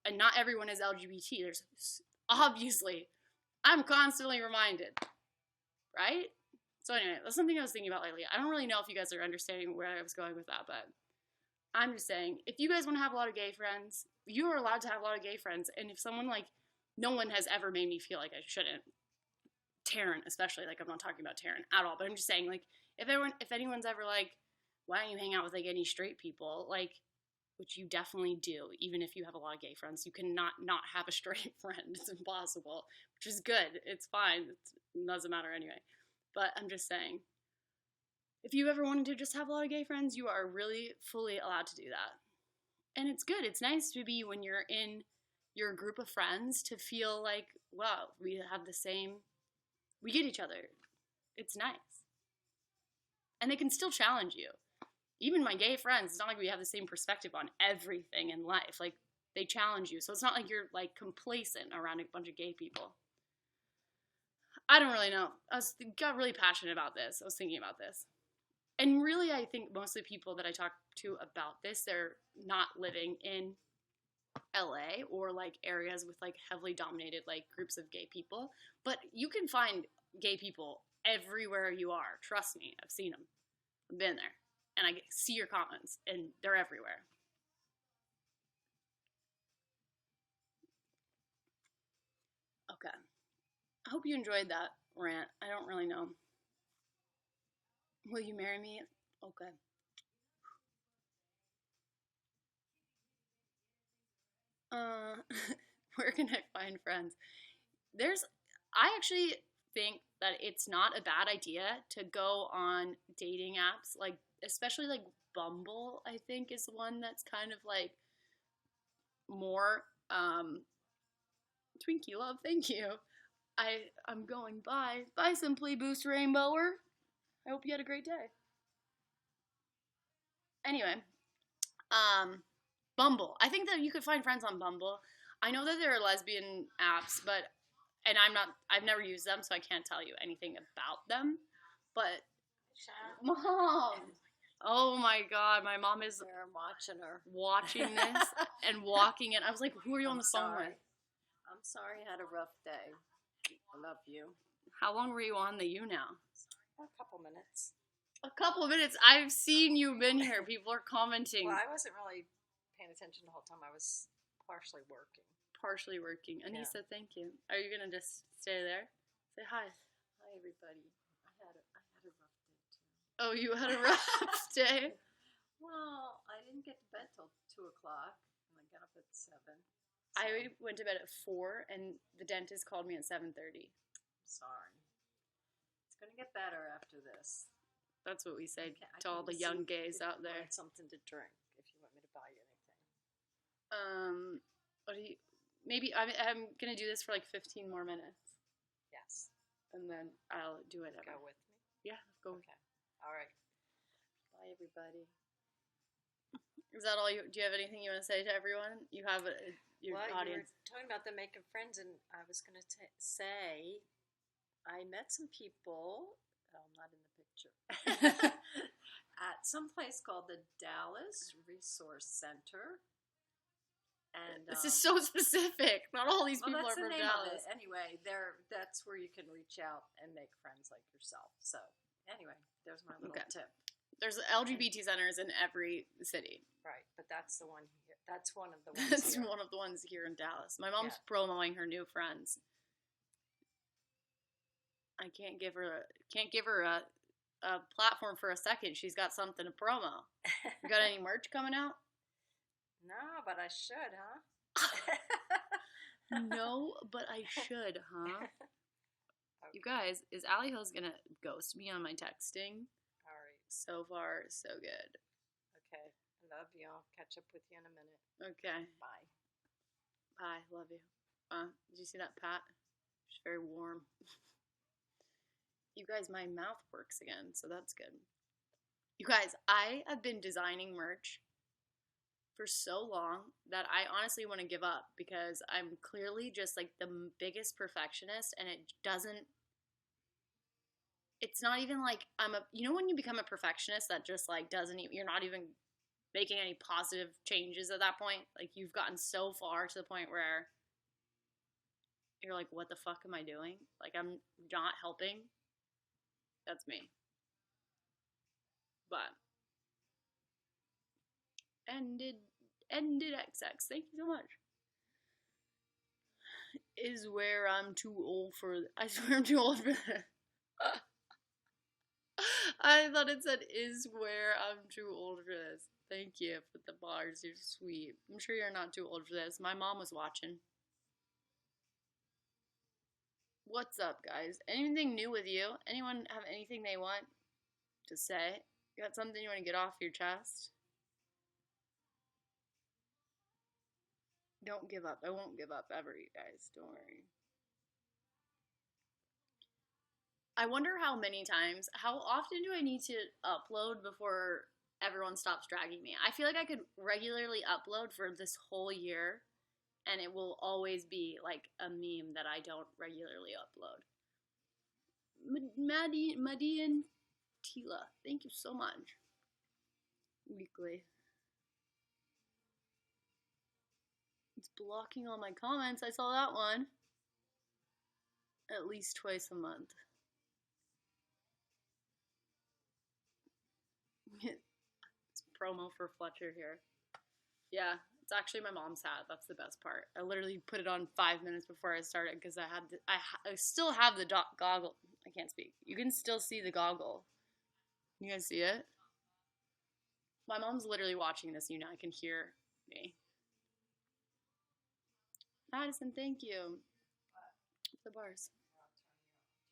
and not everyone is LGBT. There's obviously, I'm constantly reminded, right? So anyway, that's something I was thinking about lately. I don't really know if you guys are understanding where I was going with that, but I'm just saying, if you guys want to have a lot of gay friends, you are allowed to have a lot of gay friends. And if someone like, no one has ever made me feel like I shouldn't. Taryn, especially, like I'm not talking about Taryn at all, but I'm just saying, like, if anyone's ever like, why don't you hang out with like any straight people, like, which you definitely do, even if you have a lot of gay friends, you cannot not have a straight friend. It's impossible, which is good. It's fine. It doesn't matter anyway. But I'm just saying, if you ever wanted to just have a lot of gay friends, you are really fully allowed to do that. And it's good. It's nice to be, when you're in your group of friends, to feel like, wow, we have the same, we get each other. It's nice. And they can still challenge you. Even my gay friends, it's not like we have the same perspective on everything in life. Like, they challenge you. So it's not like you're like complacent around a bunch of gay people. I don't really know. Got really passionate about this. I was thinking about this. And really, I think most of the people that I talk to about this, they're not living in LA or like areas with like heavily dominated like groups of gay people. But you can find gay people everywhere you are. Trust me, I've seen them. I've been there. And I see your comments, and they're everywhere. Okay. I hope you enjoyed that rant. I don't really know. Will you marry me? Okay. Uh, where can I find friends? I actually think that it's not a bad idea to go on dating apps, like, especially like Bumble, I think is one that's kind of like more, Twinkie love, thank you. I'm going bye. Bye, Simply Boost Rainbower. I hope you had a great day. Anyway, Bumble. I think that you could find friends on Bumble. I know that there are lesbian apps, but I've never used them, so I can't tell you anything about them. But Mom, oh my God, my mom is They're watching her. watching this and walking in. I was like, who are you on the phone with? I'm sorry I had a rough day. I love you. How long were you on the YouNow? A couple minutes. A couple of minutes. I've seen you been here. People are commenting. Well, I wasn't really paying attention the whole time. I was partially working. Partially working. Anissa, thank you. Are you going to just stay there? Say hi. Hi, everybody. I had a rough day, too. Oh, you had a rough day? Well, I didn't get to bed till 2 o'clock, and I got up at 7. So. I went to bed at 4, and the dentist called me at 7:30. Sorry. It's going to get better after this. That's what we say to all the young gays out there. Something to drink if you want me to buy you anything. What do you? Maybe I'm gonna do this for like 15 more minutes, Yes. and then I'll do whatever. Go with me. Yeah, go. Okay. All right. Bye, everybody. Is that all you? Do you have anything you want to say to everyone? You have your audience. You were talking about them making friends, and I was going to say I met some people. I'm not in the picture. At some place called the Dallas Resource Center. And this is so specific. Not all these people are from Dallas. Anyway, that's where you can reach out and make friends like yourself. So anyway, there's my little tip. There's LGBT centers in every city. Right, but that's the one here. That's one of the ones That's here. one of the ones here in Dallas. My mom's promoting her new friends. I can't give her a platform for a second. She's got something to promo. You got any merch coming out? No, but I should, huh? No, but I should, huh? Okay. You guys, is Allie Hill's gonna ghost me on my texting? All right. So far, so good. Okay. I love you. I'll catch up with you in a minute. Okay. Bye. Bye. Love you. Did you see that pat? She's very warm. You guys, my mouth works again, so that's good. You guys, I have been designing merch for so long that I honestly want to give up because I'm clearly just like the biggest perfectionist, and it's not even like when you become a perfectionist that just like you're not even making any positive changes at that point. Like you've gotten so far to the point where you're like, what the fuck am I doing? Like I'm not helping. That's me. But ended XX. Thank you so much. Is where I'm too old for. I swear I'm too old for this. I thought it said is where I'm too old for this. Thank you for the bars. You're sweet. I'm sure you're not too old for this. My mom was watching. What's up, guys? Anything new with you? Anyone have anything they want to say? You got something you want to get off your chest? Don't give up. I won't give up ever, you guys. Don't worry. I wonder how often do I need to upload before everyone stops dragging me? I feel like I could regularly upload for this whole year, and it will always be like a meme that I don't regularly upload. Maddie and Tila, thank you so much. Weekly. It's blocking all my comments. I saw that one. At least twice a month. It's promo for Fletcher here. Yeah, it's actually my mom's hat. That's the best part. I literally put it on 5 minutes before I started because I still have the goggle. I can't speak. You can still see the goggle. You guys see it? My mom's literally watching this. I can hear me. Madison, thank you. The bars.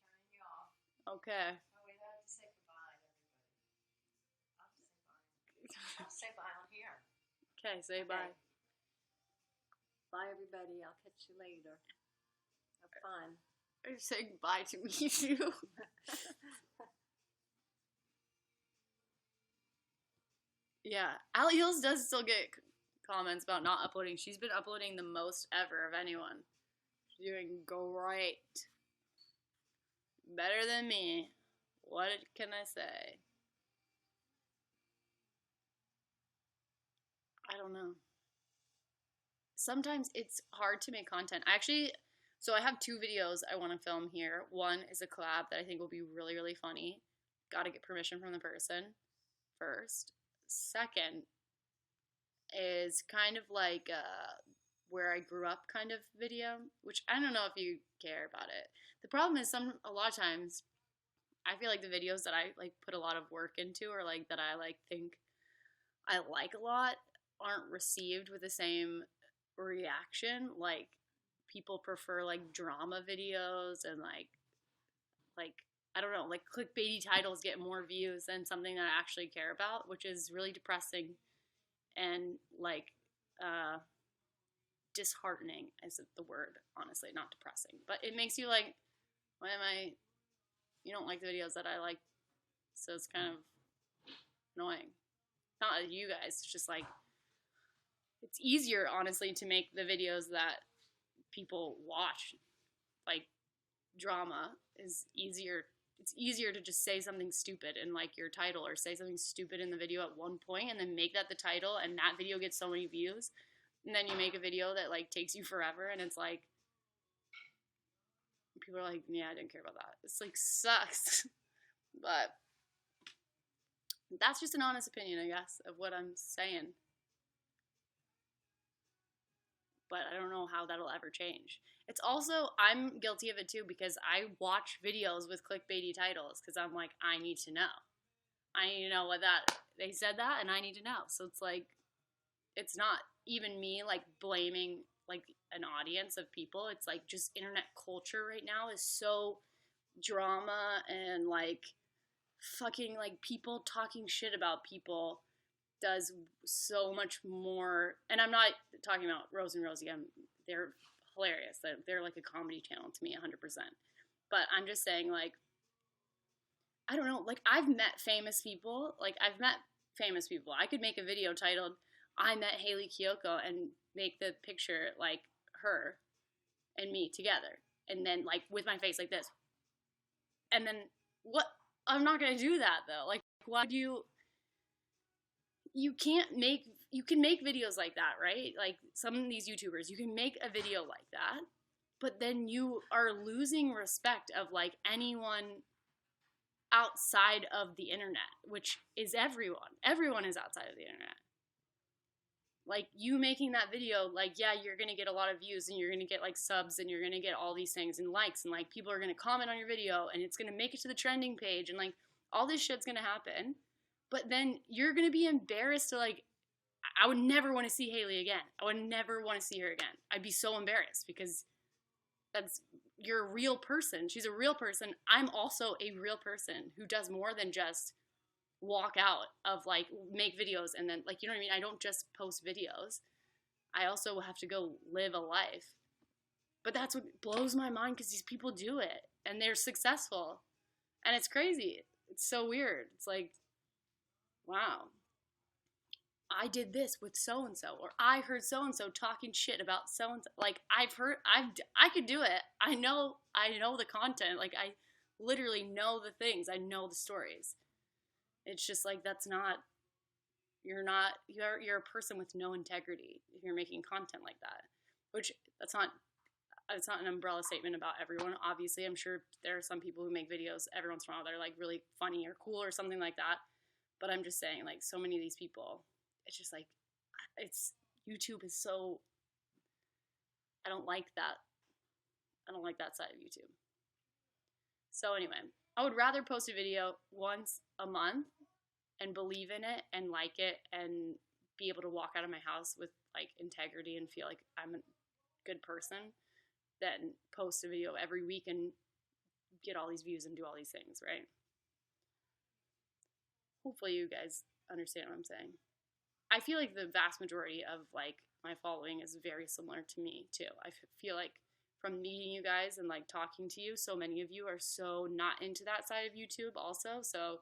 Turning you off. Okay. Oh, wait, I have to say goodbye, everybody. I'll say bye on here. Okay, say bye. Bye, everybody. I'll catch you later. Have fun. You're saying bye to me too. Yeah, Allie Hills does still get comments about not uploading. She's been uploading the most ever of anyone. She's doing great. Better than me. What can I say? I don't know. Sometimes it's hard to make content. So I have 2 videos I want to film here. One is a collab that I think will be really, really funny. Got to get permission from the person first. Second is kind of like where I grew up kind of video, which I don't know if you care about it. The problem is a lot of times I feel like the videos that I like put a lot of work into or like that I like think I like a lot aren't received with the same reaction. Like people prefer like drama videos and like I don't know, like clickbaity titles get more views than something that I actually care about, which is really depressing and like disheartening is the word, honestly, not depressing. But it makes you like, you don't like the videos that I like, so it's kind of annoying. Not you guys, it's just like, it's easier, honestly, to make the videos that people watch. Like, drama is easier. It's easier to just say something stupid in, like, your title or say something stupid in the video at one point and then make that the title and that video gets so many views. And then you make a video that, like, takes you forever and it's like, people are like, yeah, I didn't care about that. It's, like, sucks. But that's just an honest opinion, I guess, of what I'm saying. But I don't know how that'll ever change. It's also, I'm guilty of it too because I watch videos with clickbaity titles because I'm like, I need to know. I need to know what they said that and I need to know. So it's like, it's not even me like blaming like an audience of people. It's like just internet culture right now is so drama and like fucking like people talking shit about people does so much more. And I'm not talking about Rose and Rosie. They're hilarious. They're like a comedy channel to me 100%. But I'm just saying, like, I don't know, like I've met famous people. I could make a video titled I met Haley Kiyoko and make the picture like her and me together. And then like with my face like this. And then what? I'm not going to do that though. Like, why would you can make videos like that, right? Like some of these YouTubers, you can make a video like that, but then you are losing respect of like anyone outside of the internet, which is everyone. Everyone is outside of the internet. Like you making that video, like, yeah, you're going to get a lot of views and you're going to get like subs and you're going to get all these things and likes and like people are going to comment on your video and it's going to make it to the trending page and like all this shit's going to happen. But then you're going to be embarrassed to like, I would never want to see Haley again. I would never want to see her again. I'd be so embarrassed because you're a real person. She's a real person. I'm also a real person who does more than just walk out of like make videos and then like, you know what I mean? I don't just post videos. I also have to go live a life. But that's what blows my mind because these people do it and they're successful. And it's crazy. It's so weird. It's like, wow, I did this with so-and-so, or I heard so-and-so talking shit about so-and-so. Like, I could do it. I know the content. Like, I literally know the things. I know the stories. It's just like, you're a person with no integrity if you're making content like that. Which, it's not an umbrella statement about everyone. Obviously, I'm sure there are some people who make videos every once in a while that are, like, really funny or cool or something like that. But I'm just saying, like, so many of these people, it's just, like, YouTube is so, I don't like that. I don't like that side of YouTube. So anyway, I would rather post a video once a month and believe in it and like it and be able to walk out of my house with, like, integrity and feel like I'm good person than post a video every week and get all these views and do all these things, right? Hopefully you guys understand what I'm saying. I feel like the vast majority of like my following is very similar to me too. I feel like from meeting you guys and like talking to you, so many of you are so not into that side of YouTube also. So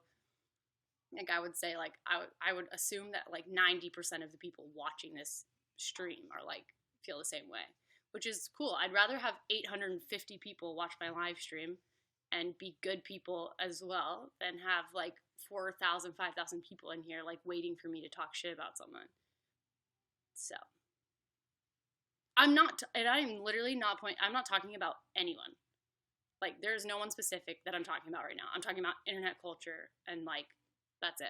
like I would say like I would assume that like 90% of the people watching this stream are like feel the same way, which is cool. I'd rather have 850 people watch my live stream and be good people as well than have like 4,000, 5,000 people in here like waiting for me to talk shit about someone. So I'm not, and I'm literally not I'm not talking about anyone. Like there's no one specific that I'm talking about right now. I'm talking about internet culture and like that's it.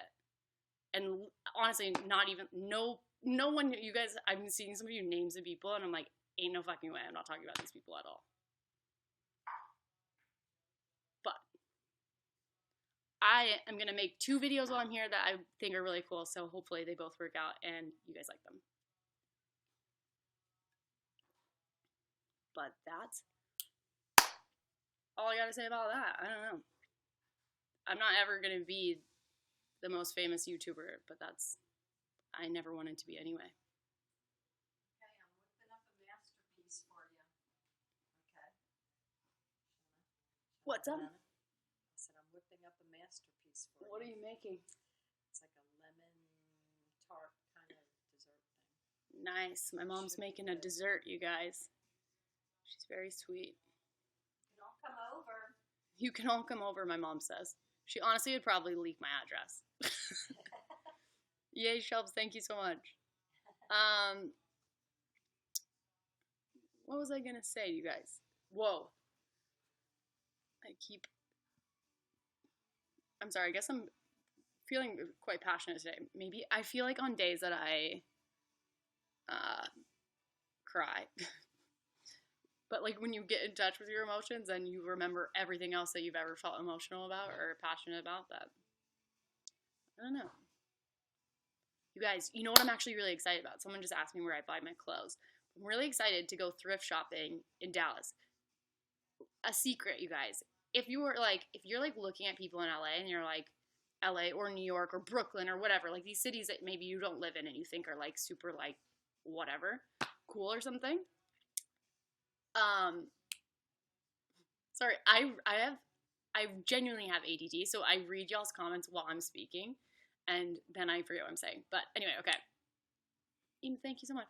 And honestly, not even no one. You guys, I'm seeing some of you names of people, and I'm like, ain't no fucking way. I'm not talking about these people at all. But I am gonna make 2 videos while I'm here that I think are really cool. So hopefully they both work out and you guys like them. But that's all I gotta say about that. I don't know. I'm not ever gonna be the most famous YouTuber, but I never wanted to be anyway. Okay, I'm whipping up a masterpiece for you. Okay. What's up? I said I'm whipping up a masterpiece for you. What are you making? It's like a lemon tart kind of dessert thing. Nice. My mom's making a dessert, you guys. She's very sweet. You can all come over. You can all come over, my mom says. She honestly would probably leak my address. Yay, Shelves, thank you so much. What was I gonna say, you guys? Whoa. I'm sorry, I guess I'm feeling quite passionate today. Maybe I feel like on days that I cry. But like when you get in touch with your emotions and you remember everything else that you've ever felt emotional about or passionate about, that I don't know. You guys, you know what I'm actually really excited about? Someone just asked me where I buy my clothes. I'm really excited to go thrift shopping in Dallas. A secret, you guys. If you're like looking at people in LA and you're like LA or New York or Brooklyn or whatever, like these cities that maybe you don't live in and you think are like super like whatever, cool or something. Sorry, I genuinely have ADD, so I read y'all's comments while I'm speaking, and then I forget what I'm saying. But anyway, okay. Thank you so much.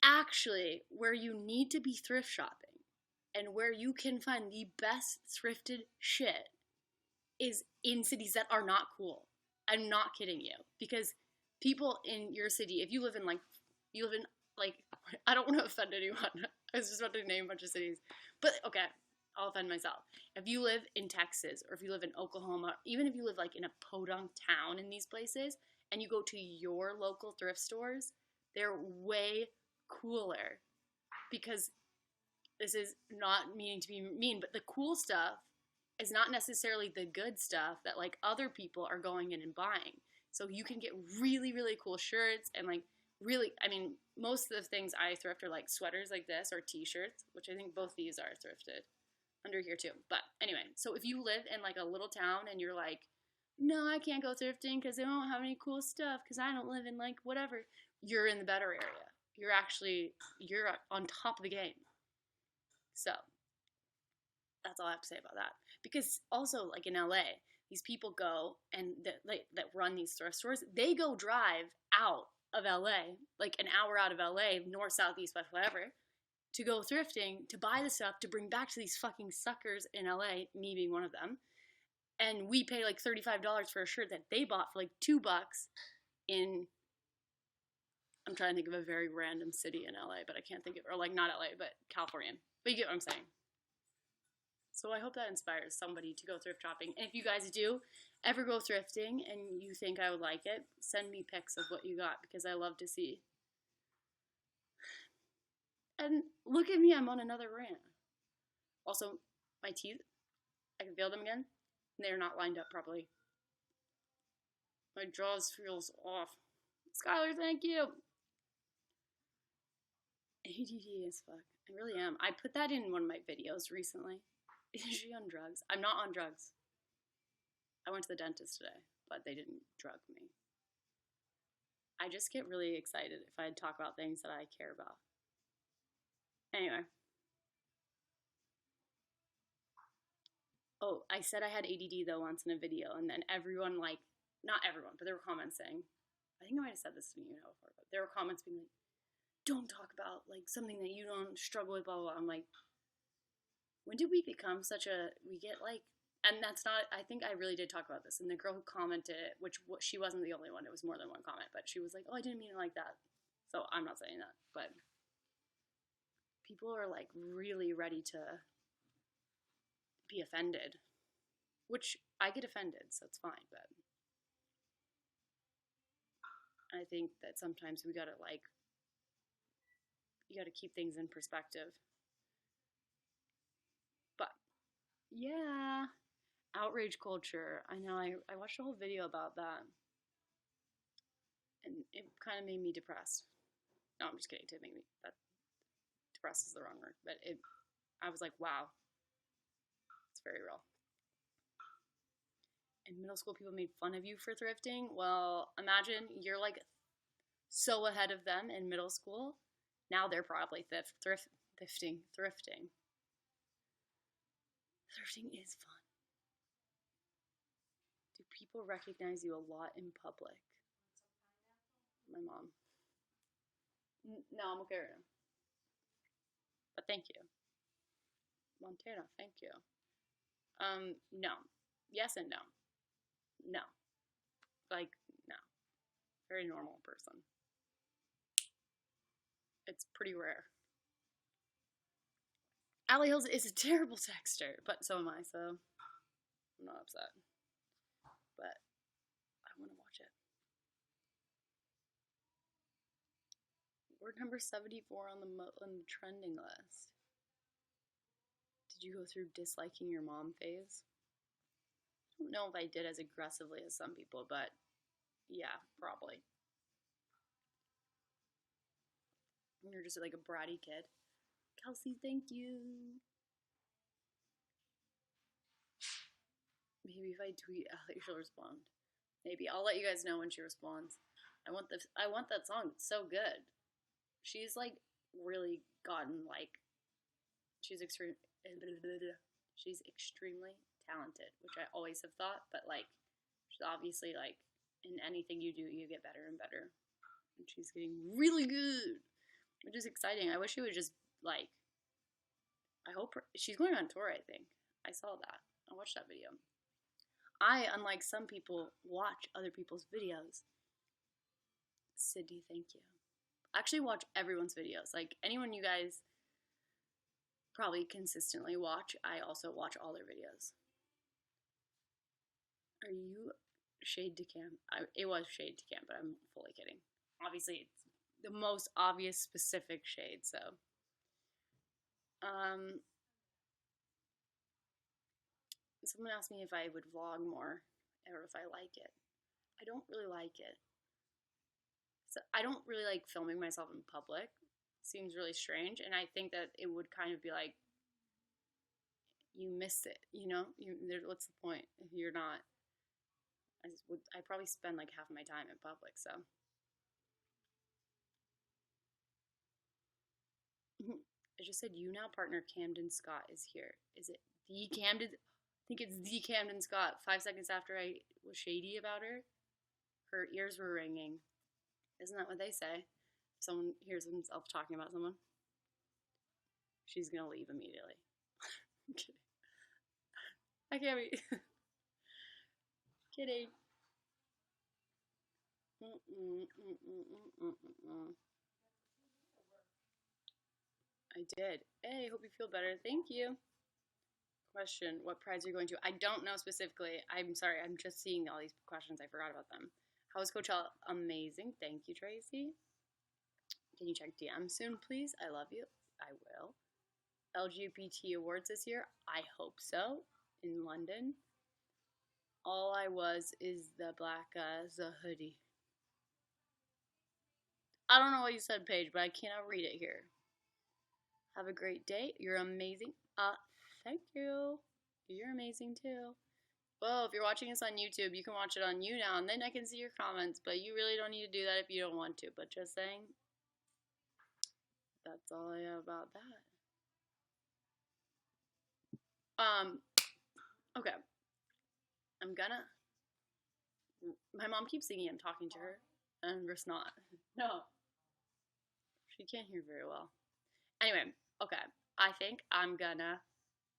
Actually, where you need to be thrift shopping and where you can find the best thrifted shit is in cities that are not cool. I'm not kidding you, because people in your city, if you live in I don't want to offend anyone. I was just about to name a bunch of cities. But, okay, I'll offend myself. If you live in Texas or if you live in Oklahoma, even if you live, like, in a podunk town in these places, and you go to your local thrift stores, they're way cooler. Because this is not meaning to be mean, but the cool stuff is not necessarily the good stuff that, like, other people are going in and buying. So you can get really, really cool shirts and, like, really, I mean, most of the things I thrift are like sweaters like this or t-shirts, which I think both these are thrifted under here too. But anyway, so if you live in like a little town and you're like, no, I can't go thrifting because they don't have any cool stuff because I don't live in like whatever, you're in the better area. You're on top of the game. So that's all I have to say about that. Because also like in LA, these people go and that run these thrift stores, they go drive out of LA, like an hour out of LA, north, south, east, west, whatever, to go thrifting, to buy the stuff, to bring back to these fucking suckers in LA, me being one of them. And we pay like $35 for a shirt that they bought for like $2 in, I'm trying to think of a very random city in LA, but I can't think of, or like not LA, but California. But you get what I'm saying. So I hope that inspires somebody to go thrift shopping. And if you guys do ever go thrifting and you think I would like it, send me pics of what you got because I love to see. And look at me, I'm on another rant. Also, my teeth, I can feel them again. They're not lined up properly. My jaws feels off. Skylar, thank you. ADD as fuck. I really am. I put that in one of my videos recently. Is she on drugs? I'm not on drugs. I went to the dentist today, but they didn't drug me. I just get really excited if I talk about things that I care about. Anyway. Oh, I said I had ADD though once in a video, and then everyone, like, not everyone, but there were comments saying, I think I might have said this to you before, but there were comments being like, don't talk about, like, something that you don't struggle with, blah, blah, blah. I'm like, when did we become such a, we get, like, and that's not, I think I really did talk about this, and the girl who commented, which she wasn't the only one, it was more than one comment, but she was like, oh, I didn't mean it like that. So I'm not saying that, but people are, like, really ready to be offended, which I get offended, so it's fine, but I think that sometimes we gotta, like, you gotta keep things in perspective. But yeah, outrage culture. I know, I watched a whole video about that, and it kind of made me depressed. No, I'm just kidding. To make me, that depressed is the wrong word, but I was like, wow, it's very real. In middle school, people made fun of you for thrifting. Well, imagine you're, like, so ahead of them in middle school. Now they're probably thrifting. Thrifting is fun. Do people recognize you a lot in public? My mom. No, I'm okay right now. But thank you. Montana, thank you. No. Yes and no. No. Like, no. Very normal person. It's pretty rare. Allie Hills is a terrible texter, but so am I, so I'm not upset. But I want to watch it. We're number 74 on the trending list. Did you go through disliking your mom phase? I don't know if I did as aggressively as some people, but yeah, probably. You're just like a bratty kid. Kelsey, thank you. Maybe if I tweet, she'll respond. Maybe I'll let you guys know when she responds. I want that song. It's so good. She's, like, really gotten, like, she's extremely talented, which I always have thought, but, like, she's obviously, like, in anything you do, you get better and better. And she's getting really good, which is exciting. I wish she would just, like, I hope she's going on tour, I think. I saw that. I watched that video. I, unlike some people, watch other people's videos. Sydney, thank you. I actually watch everyone's videos. Like, anyone you guys probably consistently watch, I also watch all their videos. Are you shade to cam? It was shade to cam, but I'm fully kidding. Obviously, it's the most obvious specific shade, so. Someone asked me if I would vlog more, or if I like it. I don't really like it. So I don't really like filming myself in public. Seems really strange, and I think that it would kind of be like, you miss it, you know? What's the point if you're not? I probably spend like half of my time in public, so. I just said YouNow partner Camden Scott is here. Is it the Camden? I think it's the Camden Scott. 5 seconds after I was shady about her ears were ringing. Isn't that what they say? If someone hears themselves talking about someone, she's gonna leave immediately. I'm kidding. I can't be. Kidding. I did. Hey, hope you feel better. Thank you. Question, what prize are you going to? I don't know specifically. I'm sorry, I'm just seeing all these questions. I forgot about them. How was Coachella? Amazing. Thank you, Tracy. Can you check DM soon, please? I love you. I will. LGBT awards this year? I hope so. In London. All I was is the black the hoodie. I don't know what you said, Paige, but I cannot read it here. Have a great day. You're amazing. Thank you. You're amazing too. Well, if you're watching this on YouTube, you can watch it on YouNow, and then I can see your comments. But you really don't need to do that if you don't want to. But just saying, that's all I have about that. Okay. I'm gonna. My mom keeps thinking I'm talking to her, and I'm just not. No. She can't hear very well. Anyway, okay. I think I'm gonna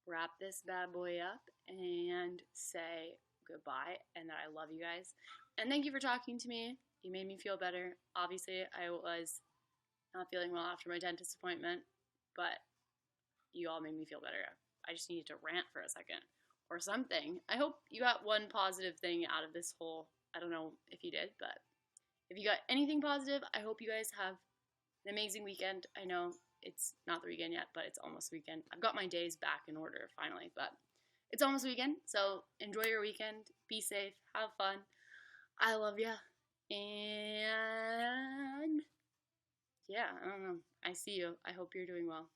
wrap this bad boy up and say goodbye and that I love you guys. And thank you for talking to me. You made me feel better. Obviously, I was not feeling well after my dentist appointment, but you all made me feel better. I just needed to rant for a second or something. I hope you got one positive thing out of this whole, I don't know if you did, but if you got anything positive, I hope you guys have an amazing weekend. I know it's not the weekend yet, but it's almost weekend. I've got my days back in order finally, but it's almost weekend, so enjoy your weekend. Be safe. Have fun. I love ya. And yeah, I don't know. I see you. I hope you're doing well.